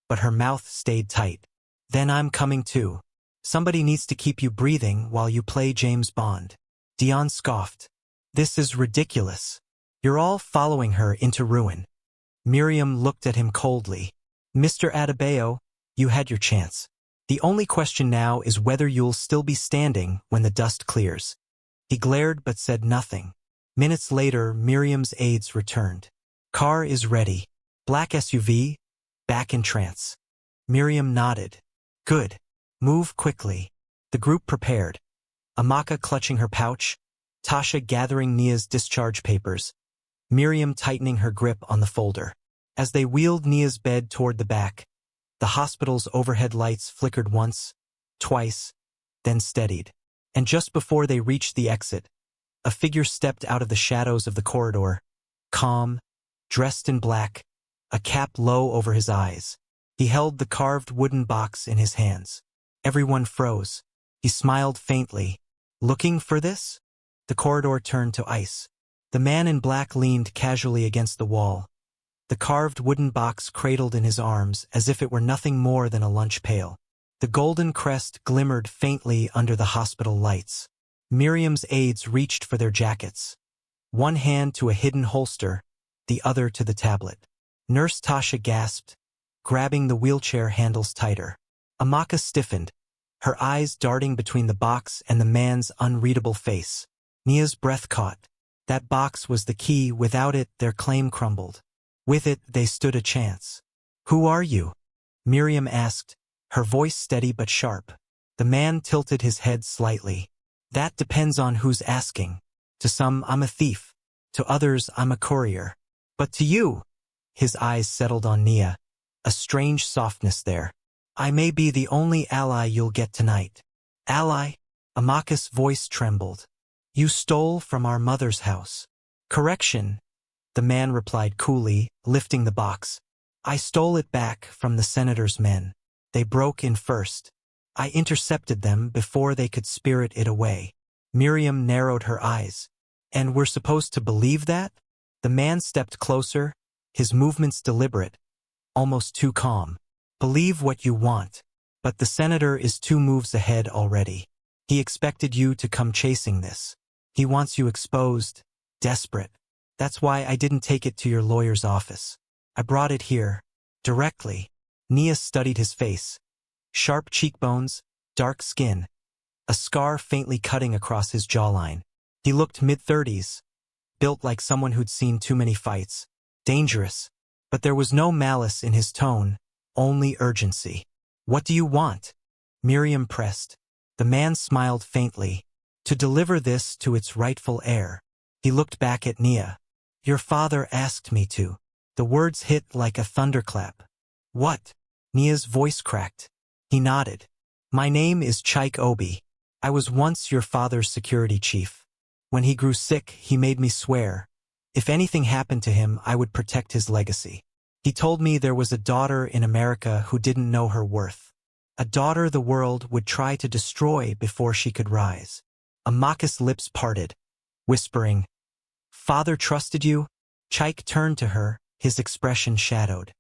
but her mouth stayed tight. Then I'm coming too. Somebody needs to keep you breathing while you play James Bond. Dion scoffed. This is ridiculous. You're all following her into ruin. Miriam looked at him coldly. Mr. Adebayo, you had your chance. The only question now is whether you'll still be standing when the dust clears. He glared but said nothing. Minutes later, Miriam's aides returned. Car is ready. Black SUV, back in trance. Miriam nodded. Good. Move quickly. The group prepared. Amaka clutching her pouch, Tasha gathering Nia's discharge papers, Miriam tightening her grip on the folder. As they wheeled Nia's bed toward the back, the hospital's overhead lights flickered once, twice, then steadied. And just before they reached the exit, a figure stepped out of the shadows of the corridor, calm, dressed in black, a cap low over his eyes. He held the carved wooden box in his hands. Everyone froze. He smiled faintly. Looking for this? The corridor turned to ice. The man in black leaned casually against the wall, the carved wooden box cradled in his arms as if it were nothing more than a lunch pail. The golden crest glimmered faintly under the hospital lights. Miriam's aides reached for their jackets, one hand to a hidden holster, the other to the tablet. Nurse Tasha gasped, grabbing the wheelchair handles tighter. Amaka stiffened, her eyes darting between the box and the man's unreadable face. Nia's breath caught. That box was the key. Without it, their claim crumbled. With it, they stood a chance. Who are you? Miriam asked, her voice steady but sharp. The man tilted his head slightly. That depends on who's asking. To some, I'm a thief. To others, I'm a courier. But to you, his eyes settled on Nia, a strange softness there. I may be the only ally you'll get tonight. Ally? Amaka's voice trembled. You stole from our mother's house. Correction, the man replied coolly, lifting the box. I stole it back from the senator's men. They broke in first. I intercepted them before they could spirit it away. Miriam narrowed her eyes. And we're supposed to believe that? The man stepped closer, his movements deliberate, almost too calm. Believe what you want, but the senator is 2 moves ahead already. He expected you to come chasing this. He wants you exposed, desperate. That's why I didn't take it to your lawyer's office. I brought it here, directly. Nia studied his face. Sharp cheekbones, dark skin, a scar faintly cutting across his jawline. He looked mid-30s, built like someone who'd seen too many fights. Dangerous, but there was no malice in his tone, only urgency. What do you want? Miriam pressed. The man smiled faintly. To deliver this to its rightful heir. He looked back at Nia. Your father asked me to. The words hit like a thunderclap. What? Nia's voice cracked. He nodded. My name is Chaik Obi. I was once your father's security chief. When he grew sick, he made me swear. If anything happened to him, I would protect his legacy. He told me there was a daughter in America who didn't know her worth. A daughter the world would try to destroy before she could rise. Amaka's lips parted, whispering, Father trusted you? Chaik turned to her, his expression shadowed.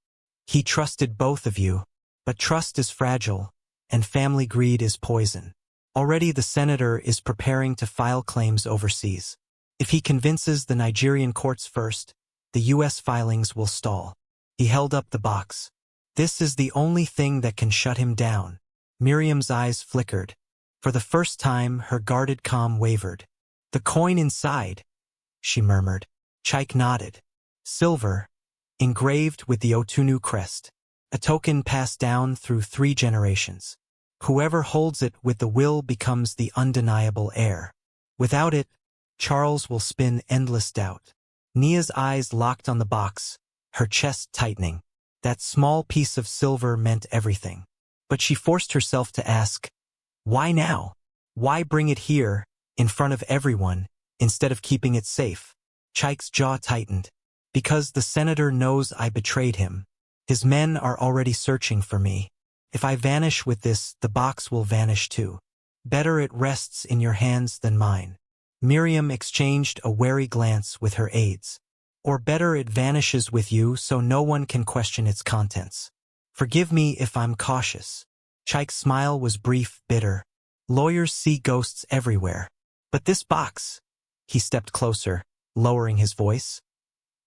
He trusted both of you, but trust is fragile, and family greed is poison. Already the senator is preparing to file claims overseas. If he convinces the Nigerian courts first, the U.S. filings will stall. He held up the box. This is the only thing that can shut him down. Miriam's eyes flickered. For the first time, her guarded calm wavered. The coin inside, she murmured. Chaik nodded. Silver, engraved with the Otunu crest. A token passed down through 3 generations. Whoever holds it with the will becomes the undeniable heir. Without it, Charles will spin endless doubt. Nia's eyes locked on the box, her chest tightening. That small piece of silver meant everything. But she forced herself to ask, why now? Why bring it here, in front of everyone, instead of keeping it safe? Chaik's jaw tightened. Because the senator knows I betrayed him. His men are already searching for me. If I vanish with this, the box will vanish too. Better it rests in your hands than mine. Miriam exchanged a wary glance with her aides. Or better, it vanishes with you so no one can question its contents. Forgive me if I'm cautious. Chike's smile was brief, bitter. Lawyers see ghosts everywhere. But this box… He stepped closer, lowering his voice.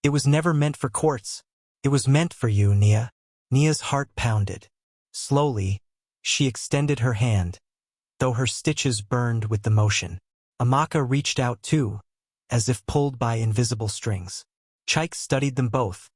It was never meant for courts. It was meant for you, Nia. Nia's heart pounded. Slowly, she extended her hand, though her stitches burned with the motion. Amaka reached out too, as if pulled by invisible strings. Chike studied them both,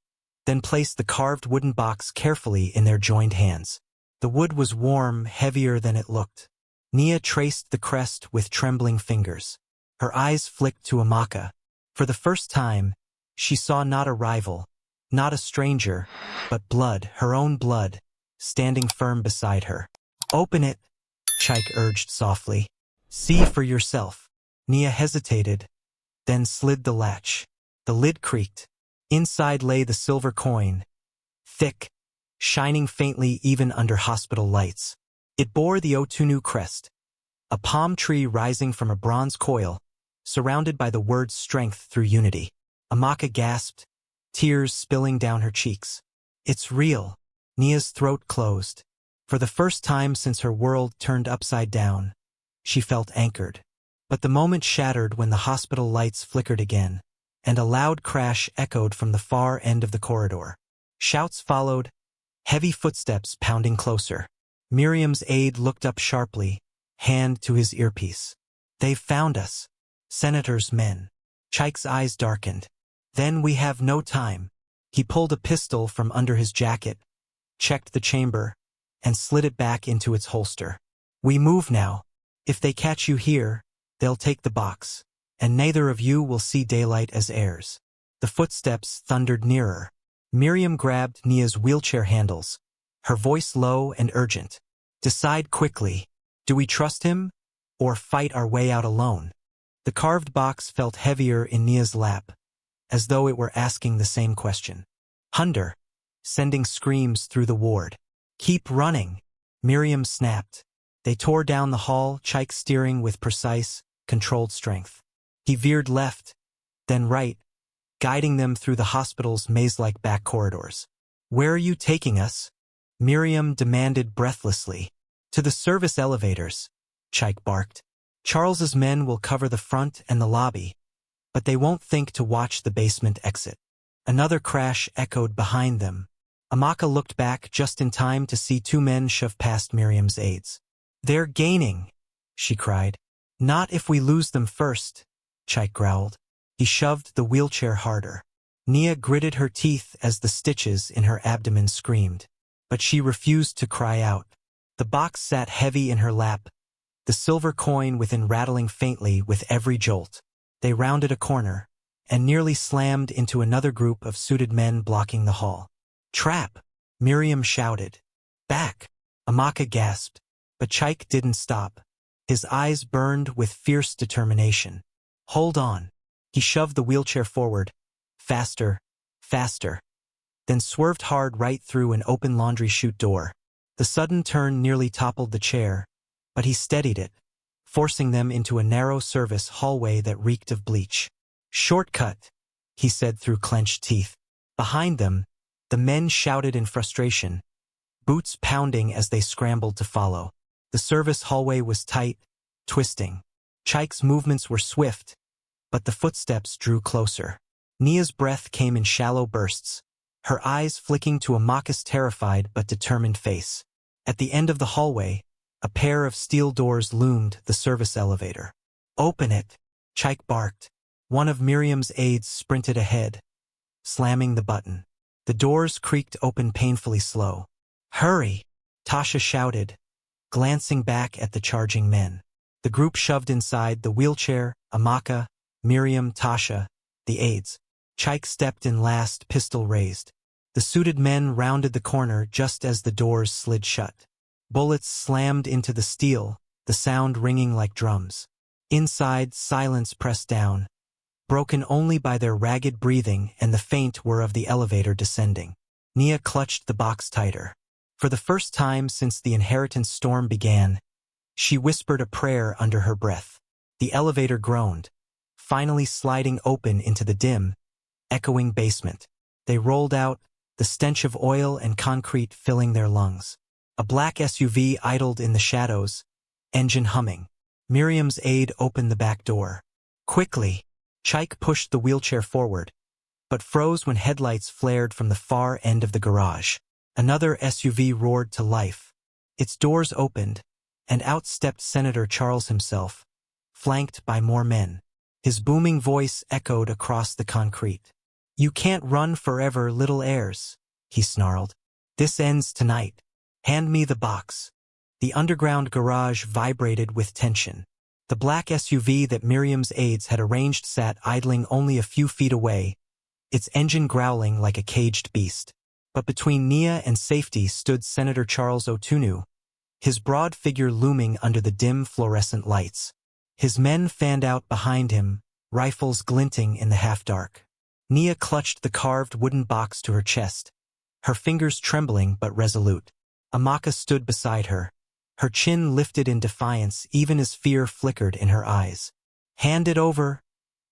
then placed the carved wooden box carefully in their joined hands. The wood was warm, heavier than it looked. Nia traced the crest with trembling fingers. Her eyes flicked to Amaka. For the first time, she saw not a rival, not a stranger, but blood, her own blood, standing firm beside her. Open it, Chike urged softly. See for yourself. Nia hesitated, then slid the latch. The lid creaked. Inside lay the silver coin, thick, shining faintly even under hospital lights. It bore the Otunu crest, a palm tree rising from a bronze coil, surrounded by the words strength through unity. Amaka gasped, tears spilling down her cheeks. It's real. Nia's throat closed. For the first time since her world turned upside down, she felt anchored. But the moment shattered when the hospital lights flickered again, and a loud crash echoed from the far end of the corridor. Shouts followed, heavy footsteps pounding closer. Miriam's aide looked up sharply, hand to his earpiece. They've found us. Senator's men. Chike's eyes darkened. Then we have no time. He pulled a pistol from under his jacket, checked the chamber, and slid it back into its holster. We move now. If they catch you here, they'll take the box, and neither of you will see daylight as heirs. The footsteps thundered nearer. Miriam grabbed Nia's wheelchair handles, her voice low and urgent. Decide quickly. Do we trust him, or fight our way out alone? The carved box felt heavier in Nia's lap, as though it were asking the same question. Hunder, sending screams through the ward. Keep running, Miriam snapped. They tore down the hall, Chike steering with precise, controlled strength. He veered left, then right, guiding them through the hospital's maze-like back corridors. Where are you taking us? Miriam demanded breathlessly. To the service elevators, Chike barked. Charles's men will cover the front and the lobby, but they won't think to watch the basement exit. Another crash echoed behind them. Amaka looked back just in time to see two men shove past Miriam's aides. They're gaining, she cried. Not if we lose them first, Chike growled. He shoved the wheelchair harder. Nia gritted her teeth as the stitches in her abdomen screamed, but she refused to cry out. The box sat heavy in her lap, the silver coin within rattling faintly with every jolt. They rounded a corner, and nearly slammed into another group of suited men blocking the hall. Trap! Miriam shouted. Back! Amaka gasped, but Chike didn't stop. His eyes burned with fierce determination. Hold on. He shoved the wheelchair forward. Faster, faster. Then swerved hard right through an open laundry chute door. The sudden turn nearly toppled the chair, but he steadied it, forcing them into a narrow service hallway that reeked of bleach. Shortcut, he said through clenched teeth. Behind them, the men shouted in frustration, boots pounding as they scrambled to follow. The service hallway was tight, twisting. Chike's movements were swift, but the footsteps drew closer. Nia's breath came in shallow bursts, her eyes flicking to Amaka's terrified but determined face. At the end of the hallway, a pair of steel doors loomed, the service elevator. Open it, Chike barked. One of Miriam's aides sprinted ahead, slamming the button. The doors creaked open painfully slow. Hurry, Tasha shouted, glancing back at the charging men. The group shoved inside, the wheelchair, Amaka, Miriam, Tasha, the aides. Chike stepped in last, pistol raised. The suited men rounded the corner just as the doors slid shut. Bullets slammed into the steel, the sound ringing like drums. Inside, silence pressed down, broken only by their ragged breathing and the faint whir of the elevator descending. Nia clutched the box tighter. For the first time since the inheritance storm began, she whispered a prayer under her breath. The elevator groaned, finally sliding open into the dim, echoing basement. They rolled out, the stench of oil and concrete filling their lungs. A black SUV idled in the shadows, engine humming. Miriam's aide opened the back door. Quickly, Chaik pushed the wheelchair forward, but froze when headlights flared from the far end of the garage. Another SUV roared to life. Its doors opened, and out stepped Senator Charles himself, flanked by more men. His booming voice echoed across the concrete. "You can't run forever, little heirs," he snarled. "This ends tonight. Hand me the box." The underground garage vibrated with tension. The black SUV that Miriam's aides had arranged sat idling only a few feet away, its engine growling like a caged beast. But between Nia and safety stood Senator Charles Otunu, his broad figure looming under the dim fluorescent lights. His men fanned out behind him, rifles glinting in the half-dark. Nia clutched the carved wooden box to her chest, her fingers trembling but resolute. Amaka stood beside her, her chin lifted in defiance even as fear flickered in her eyes. "Hand it over,"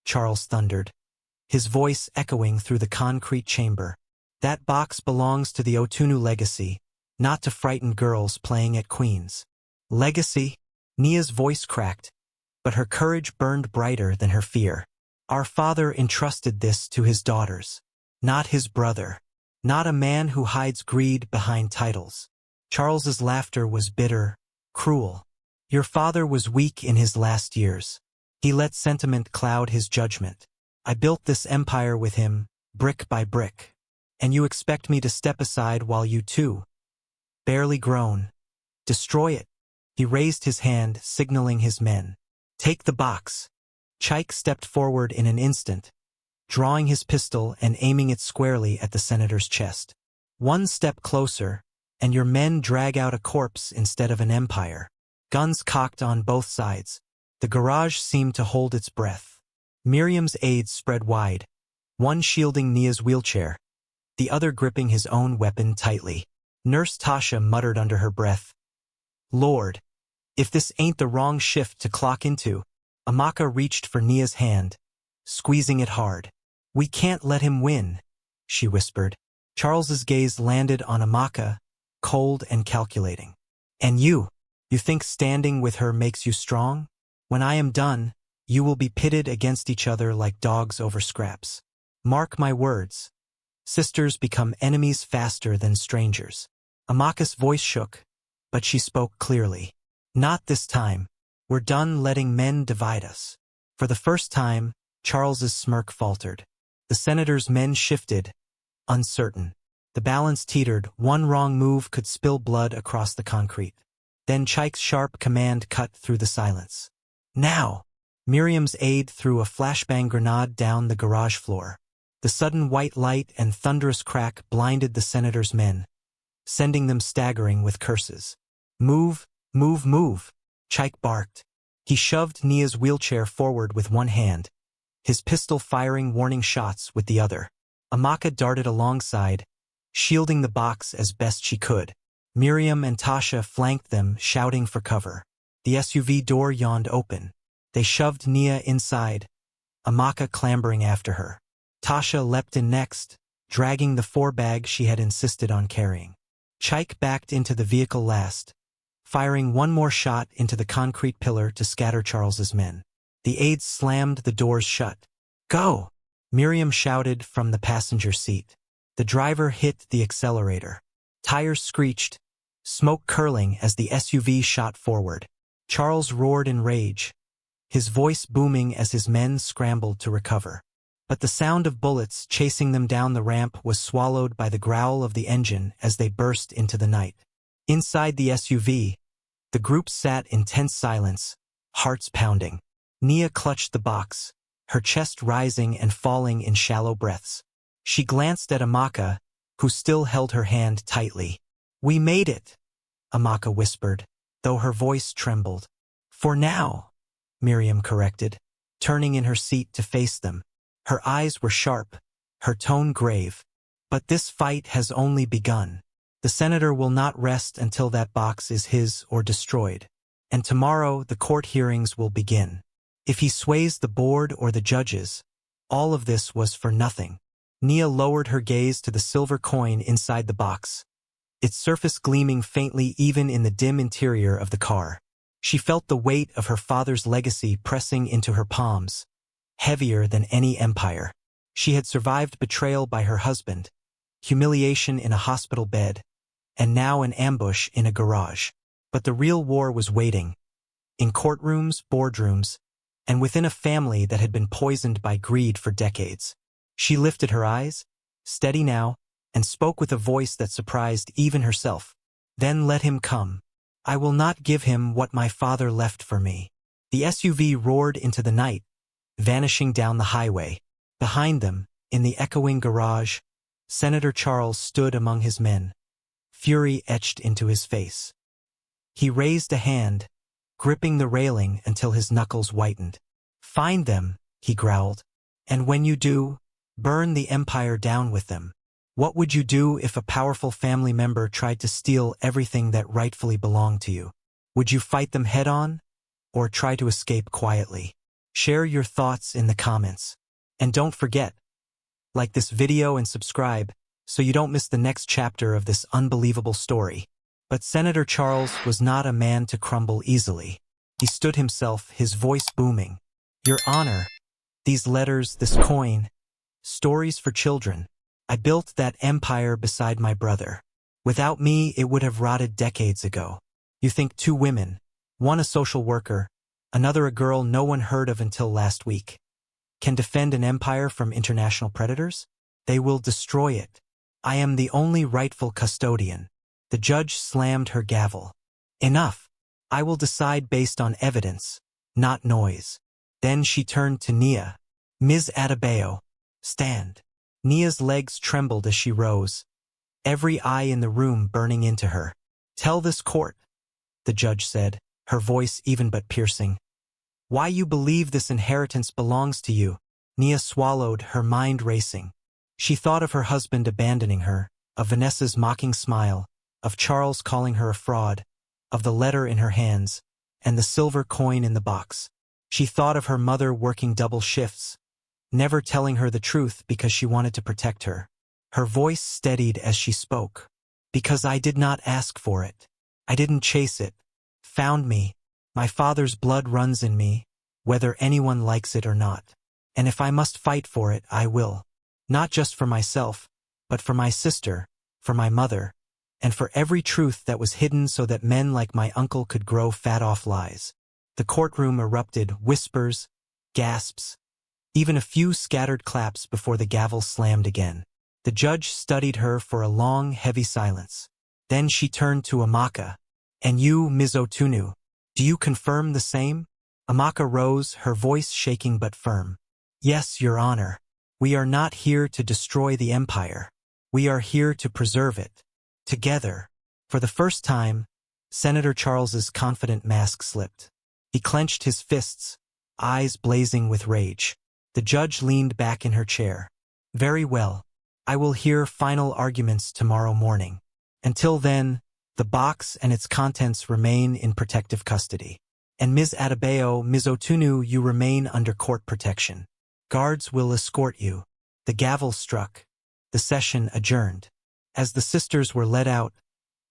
Charles thundered, his voice echoing through the concrete chamber. "That box belongs to the Otunu legacy, not to frightened girls playing at Queen's." "Legacy?" Nia's voice cracked, but her courage burned brighter than her fear. "Our father entrusted this to his daughters, not his brother, not a man who hides greed behind titles." Charles's laughter was bitter, cruel. "Your father was weak in his last years. He let sentiment cloud his judgment. I built this empire with him, brick by brick. And you expect me to step aside while you too, barely grown, destroy it?" He raised his hand, signaling his men. "Take the box." Chaik stepped forward in an instant, drawing his pistol and aiming it squarely at the senator's chest. "One step closer, and your men drag out a corpse instead of an empire." Guns cocked on both sides. The garage seemed to hold its breath. Miriam's aides spread wide, one shielding Nia's wheelchair, the other gripping his own weapon tightly. Nurse Tasha muttered under her breath, "Lord, if this ain't the wrong shift to clock into." Amaka reached for Nia's hand, squeezing it hard. "We can't let him win," she whispered. Charles's gaze landed on Amaka, cold and calculating. "And you think standing with her makes you strong? When I am done, you will be pitted against each other like dogs over scraps. Mark my words. Sisters become enemies faster than strangers." Amaka's voice shook, but she spoke clearly. "Not this time. We're done letting men divide us." For the first time, Charles's smirk faltered. The senator's men shifted, uncertain. The balance teetered. One wrong move could spill blood across the concrete. Then Chaik's sharp command cut through the silence. "Now!" Miriam's aide threw a flashbang grenade down the garage floor. The sudden white light and thunderous crack blinded the senator's men, sending them staggering with curses. "Move, move, move," Chaik barked. He shoved Nia's wheelchair forward with one hand, his pistol firing warning shots with the other. Amaka darted alongside, shielding the box as best she could. Miriam and Tasha flanked them, shouting for cover. The SUV door yawned open. They shoved Nia inside, Amaka clambering after her. Tasha leapt in next, dragging the 4-bag she had insisted on carrying. Chaik backed into the vehicle last, firing one more shot into the concrete pillar to scatter Charles's men. The aides slammed the doors shut. "Go!" Miriam shouted from the passenger seat. The driver hit the accelerator. Tires screeched, smoke curling as the SUV shot forward. Charles roared in rage, his voice booming as his men scrambled to recover. But the sound of bullets chasing them down the ramp was swallowed by the growl of the engine as they burst into the night. Inside the SUV, the group sat in tense silence, hearts pounding. Nia clutched the box, her chest rising and falling in shallow breaths. She glanced at Amaka, who still held her hand tightly. "We made it," Amaka whispered, though her voice trembled. "For now," Miriam corrected, turning in her seat to face them. Her eyes were sharp, her tone grave. "But this fight has only begun. The senator will not rest until that box is his or destroyed. And tomorrow the court hearings will begin. If he sways the board or the judges, all of this was for nothing." Nia lowered her gaze to the silver coin inside the box, its surface gleaming faintly even in the dim interior of the car. She felt the weight of her father's legacy pressing into her palms, heavier than any empire. She had survived betrayal by her husband, humiliation in a hospital bed, and now an ambush in a garage. But the real war was waiting, in courtrooms, boardrooms, and within a family that had been poisoned by greed for decades. She lifted her eyes, steady now, and spoke with a voice that surprised even herself. "Then let him come. I will not give him what my father left for me." The SUV roared into the night, vanishing down the highway. Behind them, in the echoing garage, Senator Charles stood among his men, fury etched into his face. He raised a hand, gripping the railing until his knuckles whitened. "Find them," he growled, "and when you do, burn the empire down with them." What would you do if a powerful family member tried to steal everything that rightfully belonged to you? Would you fight them head-on, or try to escape quietly? Share your thoughts in the comments. And don't forget, like this video and subscribe so you don't miss the next chapter of this unbelievable story. But Senator Charles was not a man to crumble easily. He stood himself, his voice booming. "Your Honor, these letters, this coin, stories for children. I built that empire beside my brother. Without me, it would have rotted decades ago. You think two women, one a social worker, another a girl no one heard of until last week, can defend an empire from international predators? They will destroy it. I am the only rightful custodian." The judge slammed her gavel. "Enough. I will decide based on evidence, not noise." Then she turned to Nia. "Ms. Adebayo, stand." Nia's legs trembled as she rose, every eye in the room burning into her. "Tell this court," the judge said, her voice even but piercing, "why you believe this inheritance belongs to you." Nia swallowed, her mind racing. She thought of her husband abandoning her, of Vanessa's mocking smile, of Charles calling her a fraud, of the letter in her hands, and the silver coin in the box. She thought of her mother working double shifts, never telling her the truth because she wanted to protect her. Her voice steadied as she spoke. "Because I did not ask for it. I didn't chase it. Found me. My father's blood runs in me, whether anyone likes it or not. And if I must fight for it, I will. Not just for myself, but for my sister, for my mother, and for every truth that was hidden so that men like my uncle could grow fat off lies." The courtroom erupted, whispers, gasps, even a few scattered claps before the gavel slammed again. The judge studied her for a long, heavy silence. Then she turned to Amaka. "And you, Ms. Otunu, do you confirm the same?" Amaka rose, her voice shaking but firm. "Yes, Your Honor. We are not here to destroy the empire. We are here to preserve it. Together." For the first time, Senator Charles's confident mask slipped. He clenched his fists, eyes blazing with rage. The judge leaned back in her chair. "Very well. I will hear final arguments tomorrow morning. Until then, the box and its contents remain in protective custody. And Ms. Adebayo, Ms. Otunu, you remain under court protection. Guards will escort you." The gavel struck. The session adjourned. As the sisters were led out,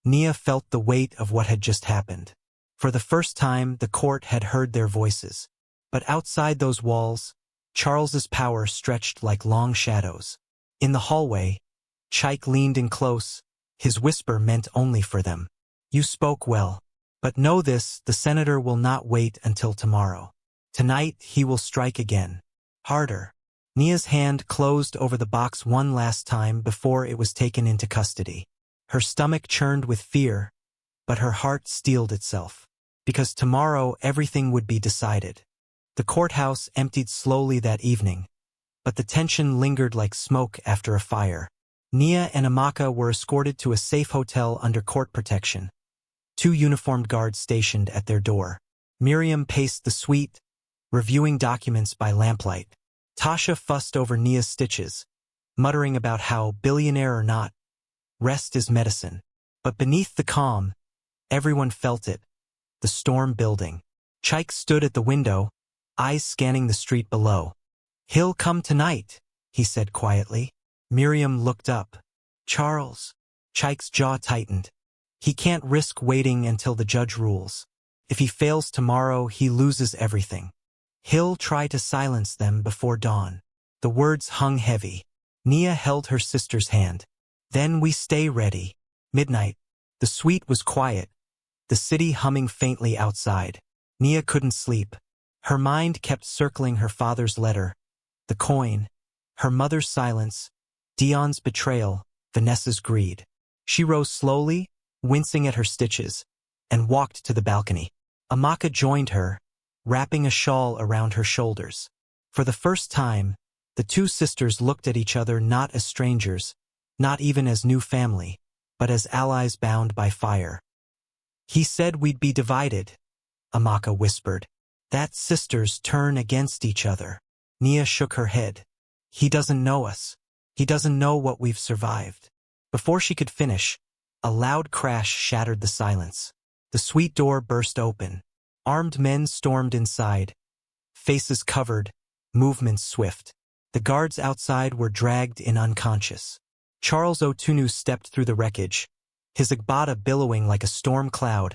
Nia felt the weight of what had just happened. For the first time, the court had heard their voices. But outside those walls, Charles's power stretched like long shadows. In the hallway, Chaik leaned in close, his whisper meant only for them. "You spoke well. But know this, the senator will not wait until tomorrow. Tonight he will strike again. Harder." Nia's hand closed over the box one last time before it was taken into custody. Her stomach churned with fear, but her heart steeled itself. Because tomorrow everything would be decided. The courthouse emptied slowly that evening, but the tension lingered like smoke after a fire. Nia and Amaka were escorted to a safe hotel under court protection, 2 uniformed guards stationed at their door. Miriam paced the suite, reviewing documents by lamplight. Tasha fussed over Nia's stitches, muttering about how, billionaire or not, rest is medicine. But beneath the calm, everyone felt it, the storm building. Chaik stood at the window, eyes scanning the street below. "He'll come tonight," he said quietly. Miriam looked up. Charles. Chike's jaw tightened. He can't risk waiting until the judge rules. If he fails tomorrow, he loses everything. He'll try to silence them before dawn. The words hung heavy. Nia held her sister's hand. Then we stay ready. Midnight. The suite was quiet, the city humming faintly outside. Nia couldn't sleep. Her mind kept circling her father's letter, the coin, her mother's silence, Dion's betrayal, Vanessa's greed. She rose slowly, wincing at her stitches, and walked to the balcony. Amaka joined her, wrapping a shawl around her shoulders. For the first time, the two sisters looked at each other not as strangers, not even as new family, but as allies bound by fire. He said we'd be divided, Amaka whispered. That sisters turn against each other. Nia shook her head. He doesn't know us. He doesn't know what we've survived. Before she could finish, a loud crash shattered the silence. The suite door burst open. Armed men stormed inside, faces covered, movements swift. The guards outside were dragged in unconscious. Charles Otunu stepped through the wreckage, his agbada billowing like a storm cloud,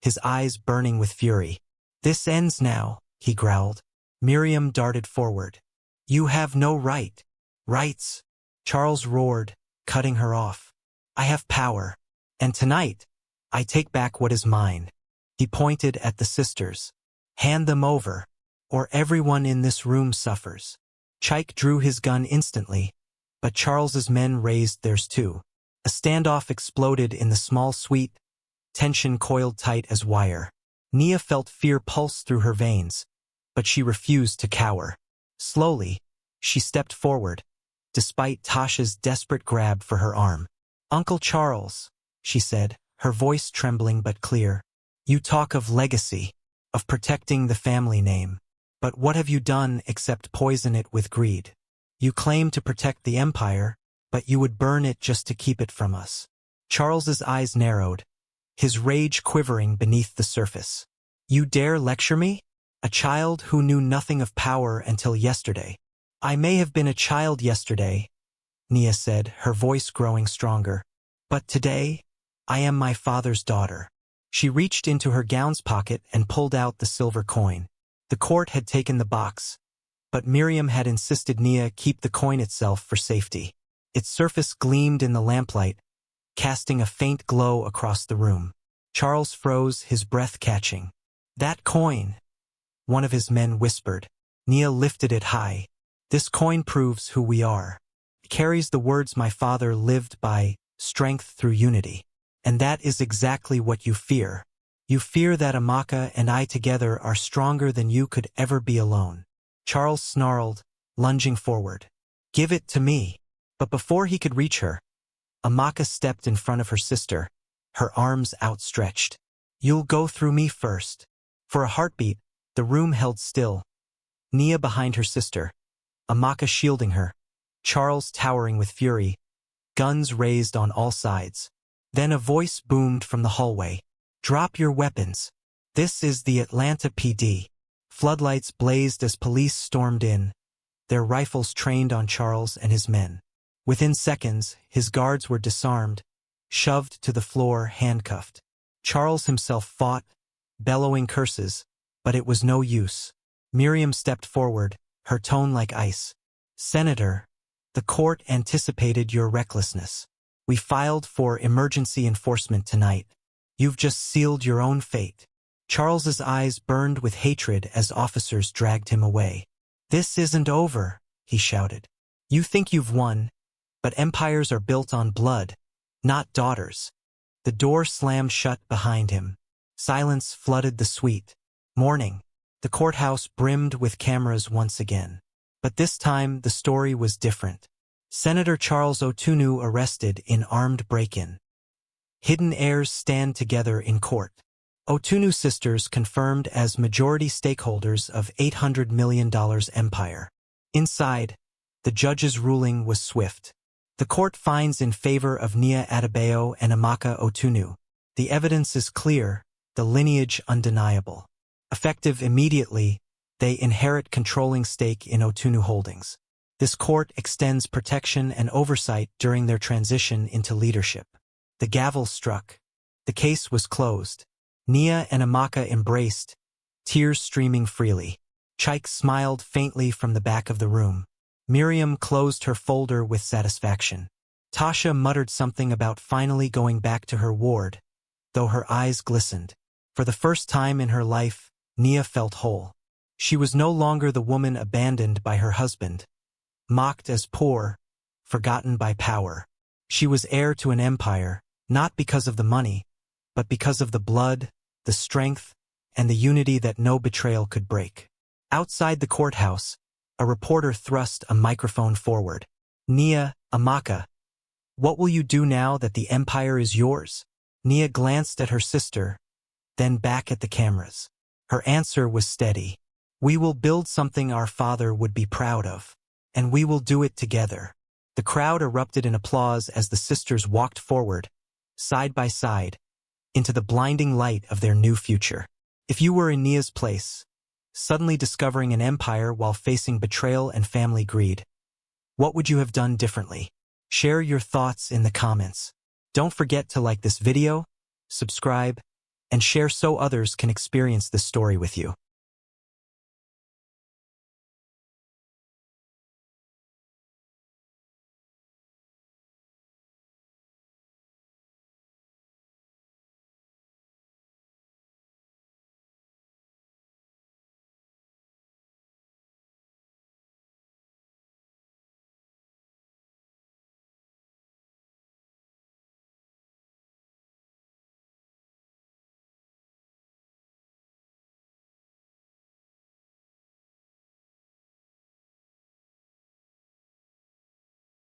his eyes burning with fury. This ends now, he growled. Miriam darted forward. You have no rights. Charles roared, cutting her off. I have power, and tonight, I take back what is mine. He pointed at the sisters. Hand them over, or everyone in this room suffers. Chike drew his gun instantly, but Charles's men raised theirs too. A standoff exploded in the small suite, tension coiled tight as wire. Nia felt fear pulse through her veins, but she refused to cower. Slowly, she stepped forward, despite Tasha's desperate grab for her arm. Uncle Charles, she said, her voice trembling but clear. You talk of legacy, of protecting the family name. But what have you done except poison it with greed? You claim to protect the empire, but you would burn it just to keep it from us. Charles's eyes narrowed, his rage quivering beneath the surface. You dare lecture me? A child who knew nothing of power until yesterday. I may have been a child yesterday, Nia said, her voice growing stronger. But today, I am my father's daughter. She reached into her gown's pocket and pulled out the silver coin. The court had taken the box, but Miriam had insisted Nia keep the coin itself for safety. Its surface gleamed in the lamplight, casting a faint glow across the room. Charles froze, his breath catching. That coin, one of his men whispered. Nia lifted it high. This coin proves who we are. It carries the words my father lived by, strength through unity. And that is exactly what you fear. You fear that Amaka and I together are stronger than you could ever be alone. Charles snarled, lunging forward. Give it to me. But before he could reach her, Amaka stepped in front of her sister, her arms outstretched. You'll go through me first. For a heartbeat, the room held still. Nia behind her sister, Amaka shielding her, Charles towering with fury, guns raised on all sides. Then a voice boomed from the hallway. Drop your weapons. This is the Atlanta PD. Floodlights blazed as police stormed in, their rifles trained on Charles and his men. Within seconds, his guards were disarmed, shoved to the floor, handcuffed. Charles himself fought, bellowing curses, but it was no use. Miriam stepped forward, her tone like ice. Senator, the court anticipated your recklessness. We filed for emergency enforcement tonight. You've just sealed your own fate. Charles's eyes burned with hatred as officers dragged him away. This isn't over, he shouted. You think you've won, but empires are built on blood, not daughters. The door slammed shut behind him. Silence flooded the suite. Morning. The courthouse brimmed with cameras once again. But this time the story was different. Senator Charles Otunu arrested in armed break-in. Hidden heirs stand together in court. Otunu sisters confirmed as majority stakeholders of $800 million empire. Inside, the judge's ruling was swift. The court finds in favor of Nia Adebayo and Amaka Otunu. The evidence is clear, the lineage undeniable. Effective immediately, they inherit controlling stake in Otunu Holdings. This court extends protection and oversight during their transition into leadership. The gavel struck. The case was closed. Nia and Amaka embraced, tears streaming freely. Chike smiled faintly from the back of the room. Miriam closed her folder with satisfaction. Tasha muttered something about finally going back to her ward, though her eyes glistened. For the first time in her life, Nia felt whole. She was no longer the woman abandoned by her husband, mocked as poor, forgotten by power. She was heir to an empire, not because of the money, but because of the blood, the strength, and the unity that no betrayal could break. Outside the courthouse, a reporter thrust a microphone forward. Nia, Amaka, what will you do now that the empire is yours? Nia glanced at her sister, then back at the cameras. Her answer was steady. We will build something our father would be proud of, and we will do it together. The crowd erupted in applause as the sisters walked forward, side by side, into the blinding light of their new future. If you were in Nia's place, suddenly discovering an empire while facing betrayal and family greed, what would you have done differently? Share your thoughts in the comments. Don't forget to like this video, subscribe, and share so others can experience this story with you.